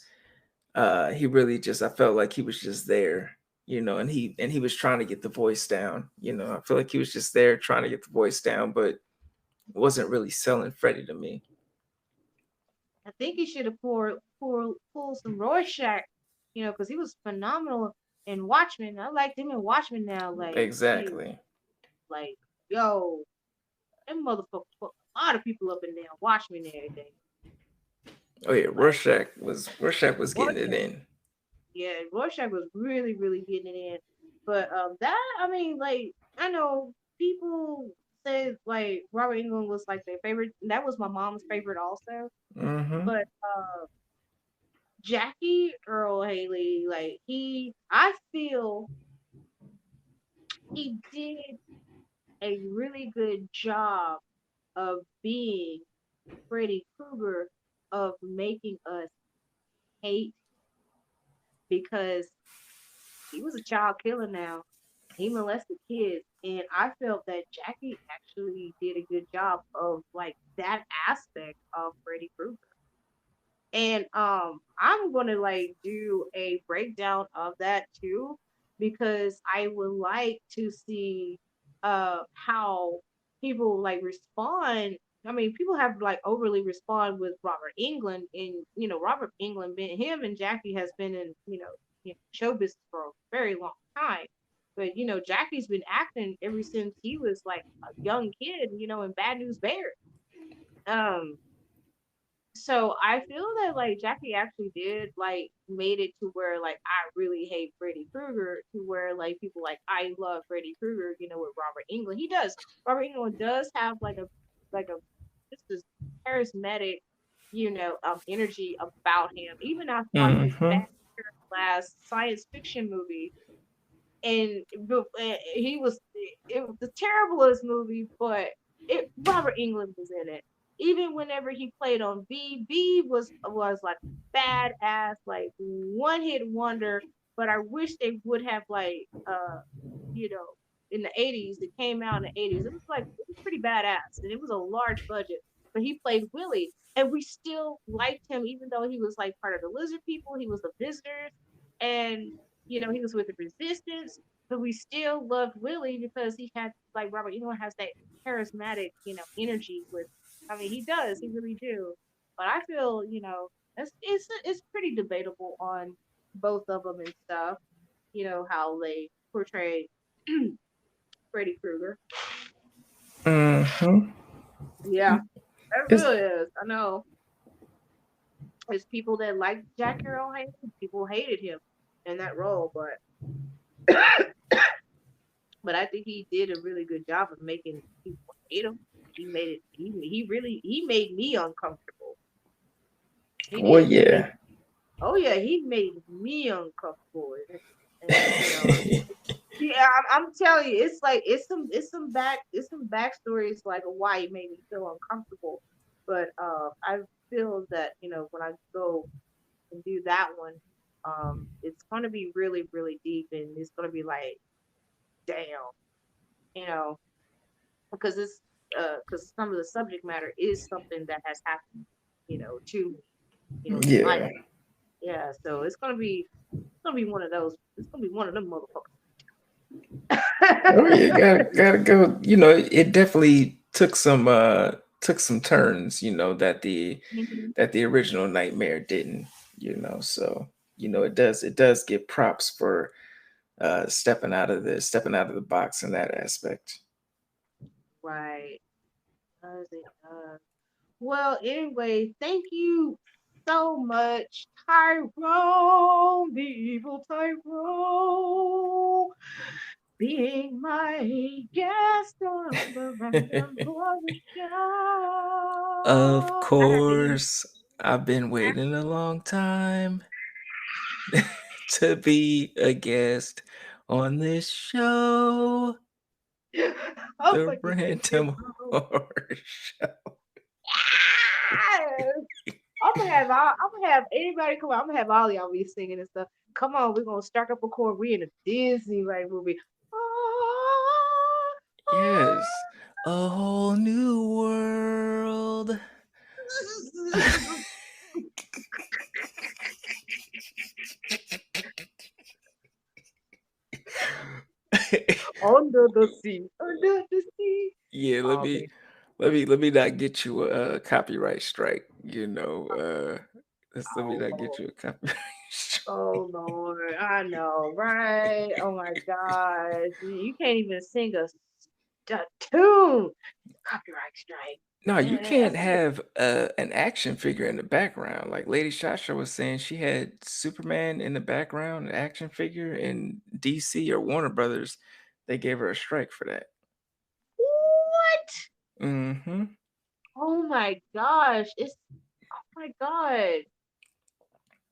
S3: He really just, I felt like he was just there, and he was trying to get the voice down. I feel like he was just there trying to get the voice down, but wasn't really selling Freddie to me.
S2: I think he should have pulled some Rorschach, because he was phenomenal in Watchmen. I liked him in Watchmen now. Like he
S3: Exactly.
S2: like, yo, that motherfucker fucked a lot of people up in there, Watchmen and everything.
S3: Oh yeah,
S2: Like
S3: Rorschach was getting it
S2: Rorschach.
S3: in.
S2: Yeah, Rorschach was really, really getting it in. But that I mean, like I know people said like Robert England was like their favorite. That was my mom's favorite also.
S3: Mm-hmm.
S2: But Jackie Earl Haley, like I feel he did a really good job of being Freddy Krueger, of making us hate, because he was a child killer now. He molested kids, and I felt that Jackie actually did a good job of like that aspect of Freddy Krueger. And I'm gonna like do a breakdown of that too, because I would like to see how people like respond. I mean, people have like overly respond with Robert England, and Robert England been him and Jackie has been in show business for a very long time. But Jackie's been acting ever since he was like a young kid, in Bad News Bears. Um, so I feel that like Jackie actually did like made it to where like I really hate Freddy Krueger, to where like people like I love Freddy Krueger, with Robert England. He does. Robert England does have like a just this charismatic, energy about him. Even I saw his
S3: Mm-hmm.
S2: back last science fiction movie, and he was it was the terriblest movie, but Robert England was in it. Even whenever he played on B was like badass, like one hit wonder. But I wish they would have like you know in the 80s. It came out in the 80s. It was pretty badass, and it was a large budget. But he played Willie, and we still liked him, even though he was like part of the lizard people. He was the visitors. and he was with the resistance, but we still loved Willie because he had, like Robert, has that charismatic, energy with. I mean, he does, he really do. But I feel, it's pretty debatable on both of them and stuff. How they portray Freddy Krueger.
S3: Mm-hmm.
S2: Yeah, it
S3: It's,
S2: really is. I know. There's people that like Jack Earl Haley, people hated him in that role, but I think he did a really good job of making people hate him. He made it. He made me uncomfortable. He
S3: well,
S2: did. He made.
S3: yeah.
S2: Oh yeah, he made me uncomfortable. And yeah, I'm telling you, it's like it's some backstories like why he made me feel uncomfortable. But I feel that when I go and do that one, it's gonna be really really deep, and it's gonna be like damn, you know, because because some of the subject matter is something that has happened, to me, in life.
S3: Yeah.
S2: Yeah, so it's gonna be one of those. It's gonna be one of them motherfuckers.
S3: Oh yeah, gotta go. It definitely took some turns,
S2: Mhm.
S3: that the original Nightmare didn't, so it does get props for stepping out of the box in that aspect.
S2: Right. Does it does. Well, anyway, thank you so much, Tyrone, the evil Tyrone, being my guest on the Random Horror
S3: Of
S2: Show. I had to use.
S3: course, I've been waiting a long time to be a guest on this show,
S2: I'm
S3: the
S2: fucking with you,
S3: Random
S2: bro.
S3: Horror Show.
S2: Yes! I'm gonna have anybody come on. I'm gonna have all y'all be singing and stuff. Come on, we're gonna start up a chord. We in a Disney like movie.
S3: Yes, a whole new world.
S2: Under the sea, under the sea.
S3: Yeah,
S2: Oh man.
S3: let me not get you a copyright strike. Let me
S2: Oh
S3: not get
S2: Lord.
S3: you a copyright strike.
S2: Oh Lord. I know, right? Oh my gosh. You can't even sing a tune. Copyright strike.
S3: No, you
S2: I
S3: can't
S2: think it's
S3: have an action figure in the background. Like Lady Shasha was saying, she had Superman in the background, an action figure, in DC or Warner Brothers. They gave her a strike for that.
S2: what?
S3: Mm-hmm.
S2: Oh my gosh. Oh my god.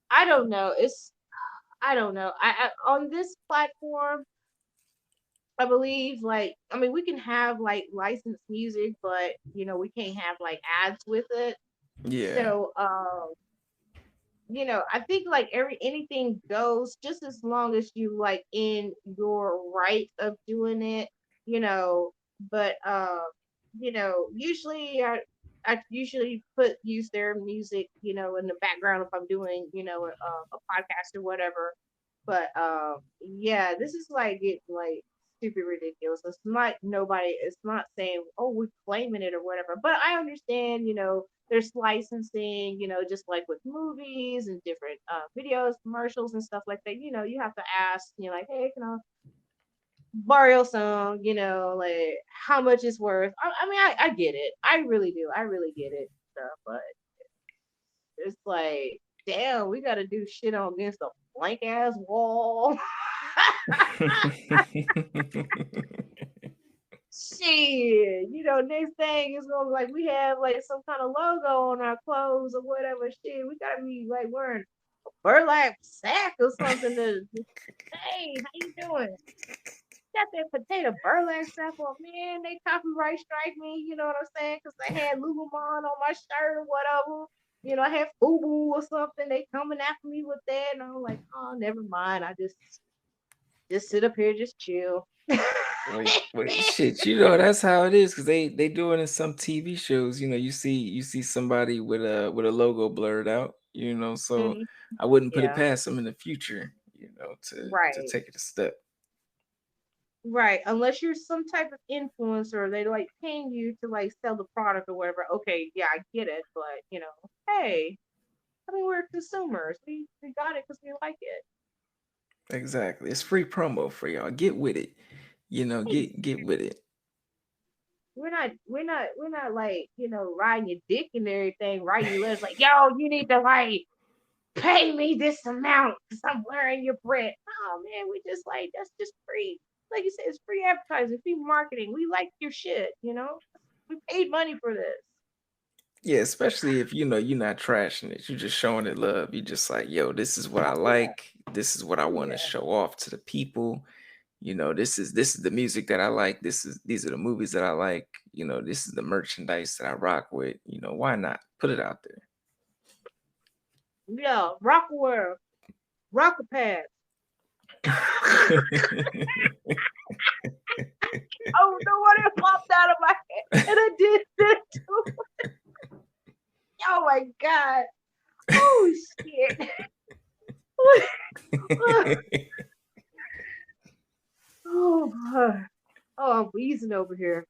S2: I don't know. I don't know. On this platform, I believe I mean we can have like licensed music, but we can't have like ads with it.
S3: Yeah.
S2: So I think like anything goes just as long as you like in your right of doing it, you know. But usually I usually use their music, in the background if I'm doing, a podcast or whatever. But yeah, this is like getting like stupid ridiculous. It's not saying, oh, we're claiming it or whatever. But I understand, there's licensing, just like with movies and different videos, commercials and stuff like that. You have to ask, like, hey, can I borrow your song? Like how much it's worth. I mean, I get it. I really do. I really get it. Stuff, but it's like, damn, we got to do shit on against a blank ass wall. Shit, next thing is gonna be like we have like some kind of logo on our clothes or whatever. Shit, we gotta be like wearing a burlap sack or something hey, how you doing? Got that potato burlap sack on, man. They copyright strike me, you know what I'm saying? Because they had Lululemon on my shirt or whatever. I had FUBU or something. They coming after me with that, and I'm like, oh, never mind. I just sit up here, just chill.
S3: Wait, shit. That's how it is because they do it in some TV shows. You see somebody with a logo blurred out. So
S2: Mhm.
S3: I wouldn't put it
S2: Yeah.
S3: past them in the future. to
S2: Right.
S3: take it a step.
S2: Right. Unless you're some type of influencer, they like paying you to like sell the product or whatever. Okay, yeah, I get it, but hey, I mean we're consumers. We got it because we like it.
S3: Exactly. It's free promo for y'all. Get with it. Get with it.
S2: We're not like riding your dick and everything, writing you letters like, yo, you need to like pay me this amount because I'm wearing your print. Oh man, we just like that's just free. Like you said, it's free advertising, free marketing. We like your shit. We paid money for this.
S3: Yeah, especially if you're not trashing it. You're just showing it love. You just like, yo, this is what I
S2: Oh yeah,
S3: like. This is what I
S2: oh
S3: want to
S2: yeah.
S3: show off to the people. This is the music that I like. These are the movies that I like. This is the merchandise that I rock with. Why not put it out there?
S2: Yeah, Rockaware, Rockapad. Oh no, what it popped out of my head, and I did that too. Oh my god. Oh shit. Oh, oh, I'm wheezing over here.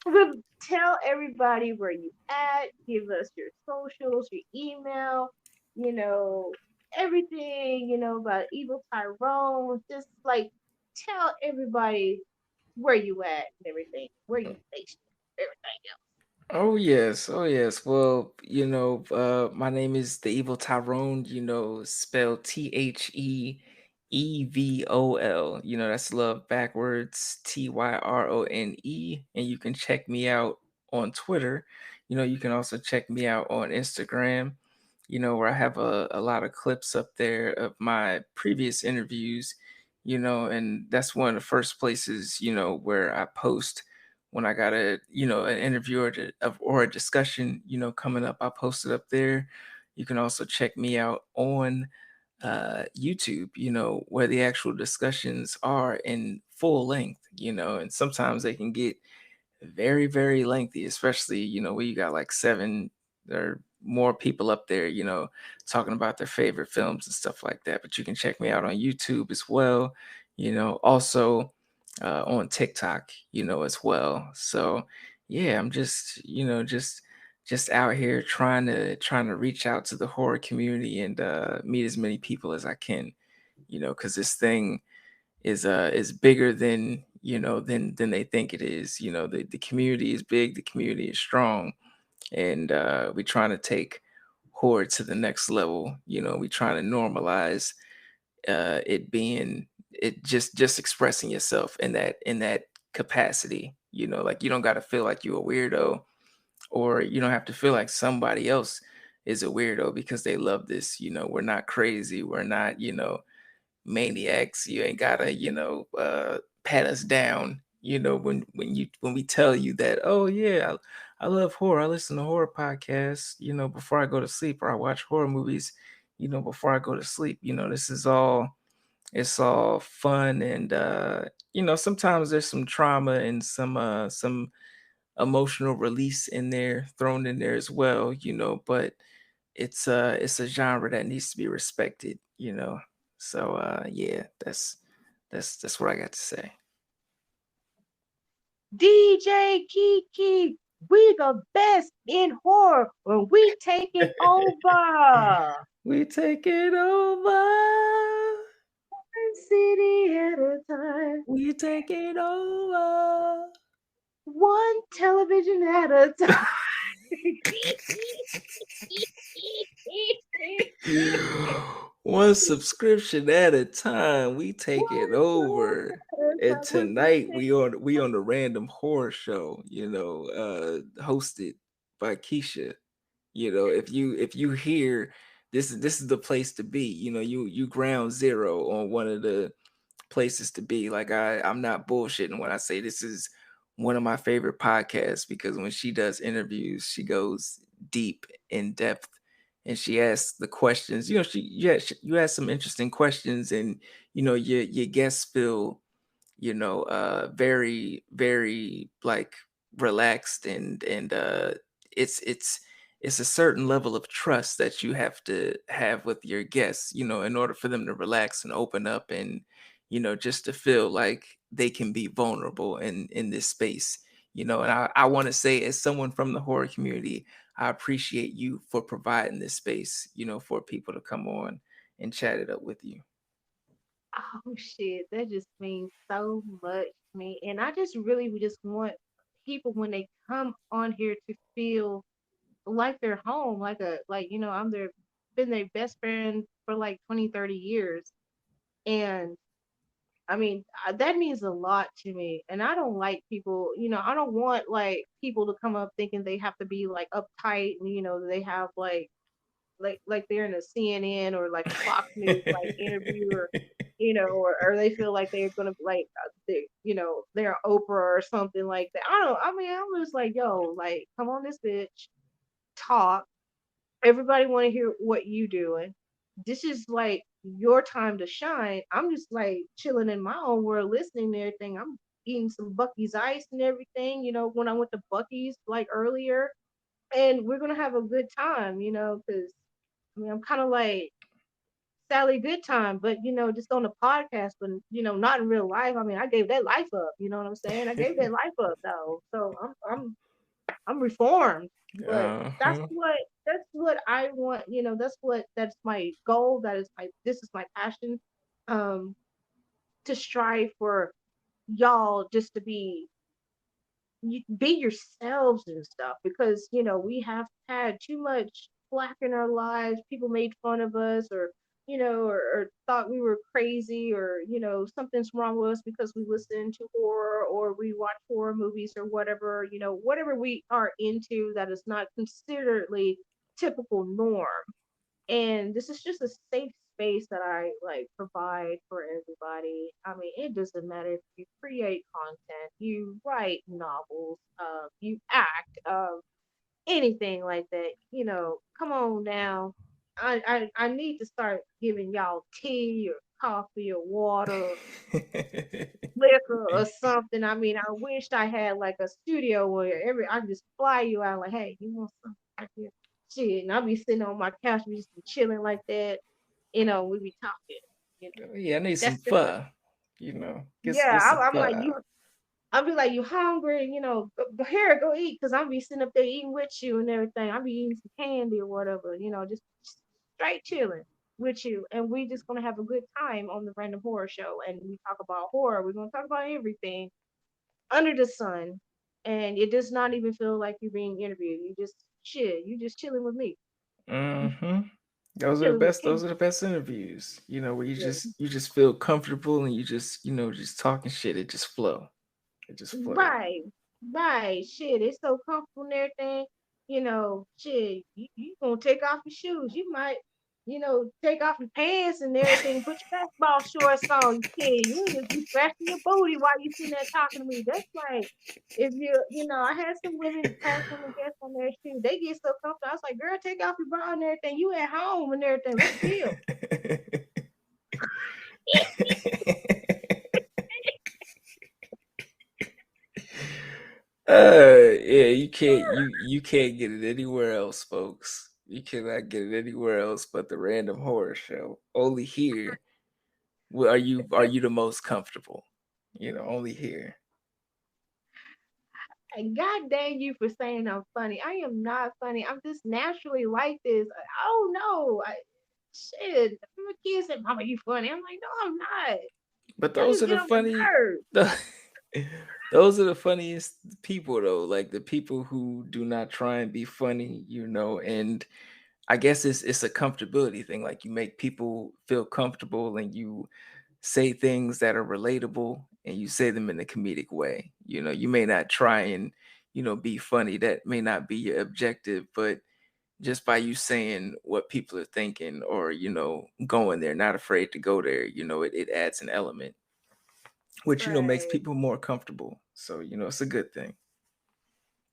S2: But tell everybody where you at. Give us your socials, your email, you know, everything, about Evil Tyrone. Just like tell everybody where you at and everything, where you stationed, everything else.
S3: Oh yes, oh yes. Well, my name is the Evil Tyrone. Spelled TheEvol. That's love backwards, Tyrone. And you can check me out on Twitter. You can also check me out on Instagram. Where I have a lot of clips up there of my previous interviews. And that's one of the first places where I post when I got an interview or a discussion coming up. I post it up there. You can also check me out on YouTube, where the actual discussions are in full length, and sometimes they can get very, very lengthy, especially, where you got like seven or more people up there, talking about their favorite films and stuff like that. But you can check me out on YouTube as well, also on TikTok, as well. So yeah, I'm just, just out here trying to reach out to the horror community and meet as many people as I can, because this thing is bigger than than they think it is. The community is big, the community is strong, and we're trying to take horror to the next level. We're trying to normalize it being it just expressing yourself in that capacity. Like you don't got to feel like you're a weirdo, or you don't have to feel like somebody else is a weirdo because they love this. We're not crazy, we're not maniacs. You ain't gotta, pat us down. When we tell you that, oh yeah, I love horror. I listen to horror podcasts, before I go to sleep, or I watch horror movies, before I go to sleep. This is all it's all fun, and sometimes there's some trauma and some emotional release in there, thrown in there as well, but it's a genre that needs to be respected. So yeah, that's what I got to say.
S2: DJ Kiki, we the best in horror when we take it over.
S3: We take it over.
S2: One city at a time,
S3: We take it over.
S2: one television at a time.
S3: One subscription at a time. We take it
S2: One television
S3: over.
S2: at a
S3: And
S2: time. We
S3: tonight
S2: take
S3: we on the random horror show, hosted by Keisha. If you hear this is the place to be. You ground zero on one of the places to be. Like I'm not bullshitting when I say this is one of my favorite podcasts, because when she does interviews, she goes deep, in depth, and she asks the questions. You ask some interesting questions, and your guests feel very, very like relaxed, and it's it's a certain level of trust that you have to have with your guests, in order for them to relax and open up and, just to feel like they can be vulnerable in this space. And I want to say, as someone from the horror community, I appreciate you for providing this space, for people to come on and chat it up with you.
S2: Oh shit, that just means so much to me. And I just really would just want people when they come on here to feel like they're home, I'm their been their best friend for like 20, 30 years. And I mean, that means a lot to me. And I don't like people, I don't want like people to come up thinking they have to be like uptight and they have like they're in a CNN or like a Fox News like interview or or they feel like they're gonna like they're Oprah or something like that. I don't. I mean, I'm just like, yo, like, come on, this bitch, talk. Everybody want to hear what you doing. This is like your time to shine. I'm just like chilling in my own world, listening to everything. I'm eating some Bucky's ice and everything. When I went to Bucky's like earlier, and we're gonna have a good time. Because I mean, I'm kind of like Sally Good Time, but just on the podcast, but not in real life. I mean, I gave that life up. You know what I'm saying? I gave that life up though, so I'm reformed. But that's
S3: Uh-huh.
S2: what I want. That's my goal. This is my passion. Um, to strive for y'all just to be yourselves and stuff because we have had too much flack in our lives. People made fun of us or or thought we were crazy or something's wrong with us because we listen to horror or we watch horror movies or whatever whatever we are into that is not consideredly typical norm. And this is just a safe space that I like provide for everybody. I mean, it doesn't matter if you create content, you write novels, you act, anything like that. Come on now. I need to start giving y'all tea or coffee or water, liquor or something. I mean, I wished I had like a studio where I just fly you out like, hey, you want something right here? Shit, and I'll be sitting on my couch, we just be chilling like that. We be talking. You know,
S3: Yeah, I need some
S2: that's just
S3: pho. Get
S2: yeah.
S3: some
S2: I'm like
S3: pho.
S2: you. I'll be like, you hungry? Go here, go eat, cause I'll be sitting up there eating with you and everything. I'll be eating some candy or whatever. Just straight chilling with you, and we just gonna have a good time on the Random Horror Show. And we talk about horror. We're gonna talk about everything under the sun, and it does not even feel like you're being interviewed. You just chill. You just chilling with me.
S3: Hmm. Those are the
S2: Chilling with
S3: best.
S2: King.
S3: Those are the best interviews. Where you
S2: Yeah.
S3: just feel comfortable and you just talking shit. It just flow. It just flows.
S2: Right, right. Shit, it's so comfortable and everything. Shit, you gonna take off your shoes. You might, take off your pants and everything. Put your basketball shorts on. Shit, you just be scratching your booty while you sitting there talking to me. That's like, if I had some women, past women guests on there too. They get so comfortable. I was like, girl, take off your bra and everything. You at home and everything. Let's chill.
S3: Yeah, you can't get it anywhere else, folks. You cannot get it anywhere else but the Random Horror Show. Only here are you the most comfortable. Only here.
S2: And God dang you for saying I'm funny. I am not funny. I'm just naturally like this. I don't know. Shit. My kids say, Mama, you funny. I'm like, no, I'm not.
S3: But
S2: Y'all
S3: those
S2: just
S3: are
S2: get
S3: the
S2: on my
S3: funny
S2: nerves.
S3: the, those are the funniest people though, like the people who do not try and be funny, and I guess it's a comfortability thing. Like you make people feel comfortable and you say things that are relatable and you say them in a comedic way. You may not try and, be funny. That may not be your objective, but just by you saying what people are thinking or, going there, not afraid to go there, it adds an element, which, makes
S2: Right.
S3: people more comfortable. So, it's a good thing.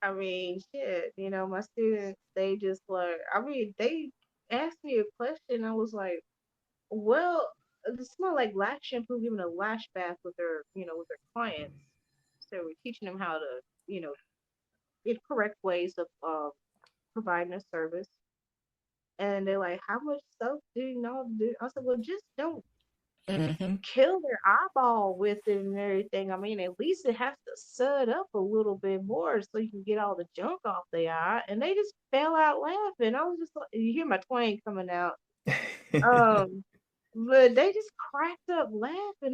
S2: I mean, shit. My students, they just like, I mean, they asked me a question. I was like, well, it's not like lash shampoo giving a lash bath with their clients. So we're teaching them how to, you know, correct ways of providing a service, and they're like, "How much stuff do you know to do?" I said, "Well, just don't
S3: Hmm.
S2: kill their eyeball with it and everything. I mean, at least it has to set up a little bit more so you can get all the junk off the eye." And they just fell out laughing. I was just like, you hear my twang coming out. Um, but they just cracked up laughing.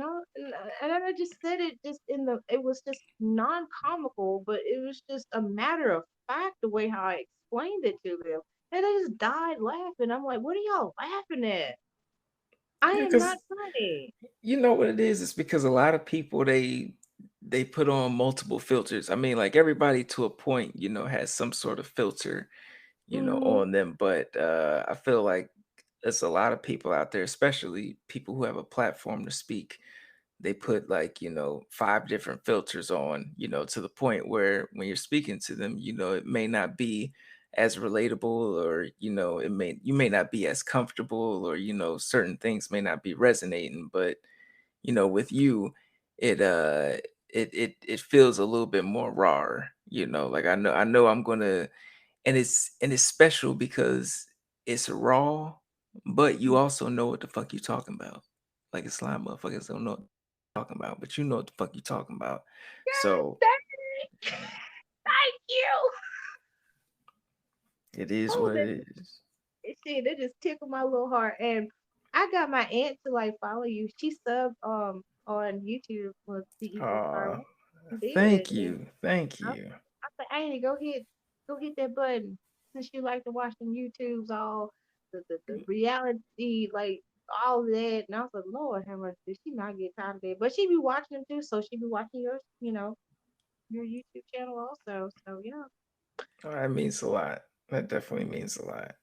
S2: And I just said it just in the, it was just non comical, but it was just a matter of fact the way how I explained it to them. And they just died laughing. I'm like, what are y'all laughing at? I
S3: Yeah,
S2: am not
S3: because
S2: funny.
S3: you know what it is? It's because a lot of people they put on multiple filters. I mean, like everybody to a point, has some sort of filter,
S2: Hmm.
S3: on them. But I feel like there's a lot of people out there, especially people who have a platform to speak. They put like, five different filters on, to the point where when you're speaking to them, it may not be as relatable, or, you may not be as comfortable, or, certain things may not be resonating. But with you, it it feels a little bit more raw, like I know I'm gonna, and it's special because it's raw, but you also know what the fuck you talking about. Like, it's slime motherfuckers don't know what you're talking about, but you know what the fuck you talking about. So
S2: Thank you.
S3: it is
S2: Oh,
S3: what it is.
S2: shit, that just tickled my little heart. And I got my aunt to like follow you. She subbed on YouTube with the Evil
S3: uh
S2: Tyrone. She did.
S3: Thank
S2: And
S3: you, thank
S2: I,
S3: you.
S2: I said, Auntie, go hit that button. Since you like to watch them YouTubes, all the reality, like all that. And I was like, Lord have mercy, did she not get time of that? But she be watching them too, so she be watching yours, your YouTube channel also. So yeah.
S3: Oh, that means a lot. That definitely means a lot.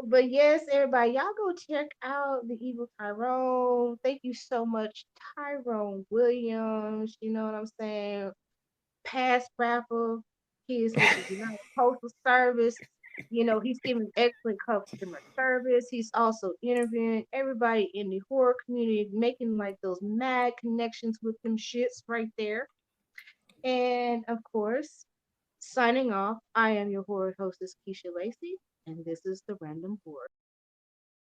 S2: But yes, everybody, y'all go check out the Evil Tyrone. Thank you so much, Tyrone Williams. You know what I'm saying? Past rapper. He is with the United Postal Service. He's giving excellent customer service. He's also interviewing everybody in the horror community, making like those mad connections with them shits right there. And of course, signing off, I am your horror hostess, Keisha Lacey, and this is the Random Horror.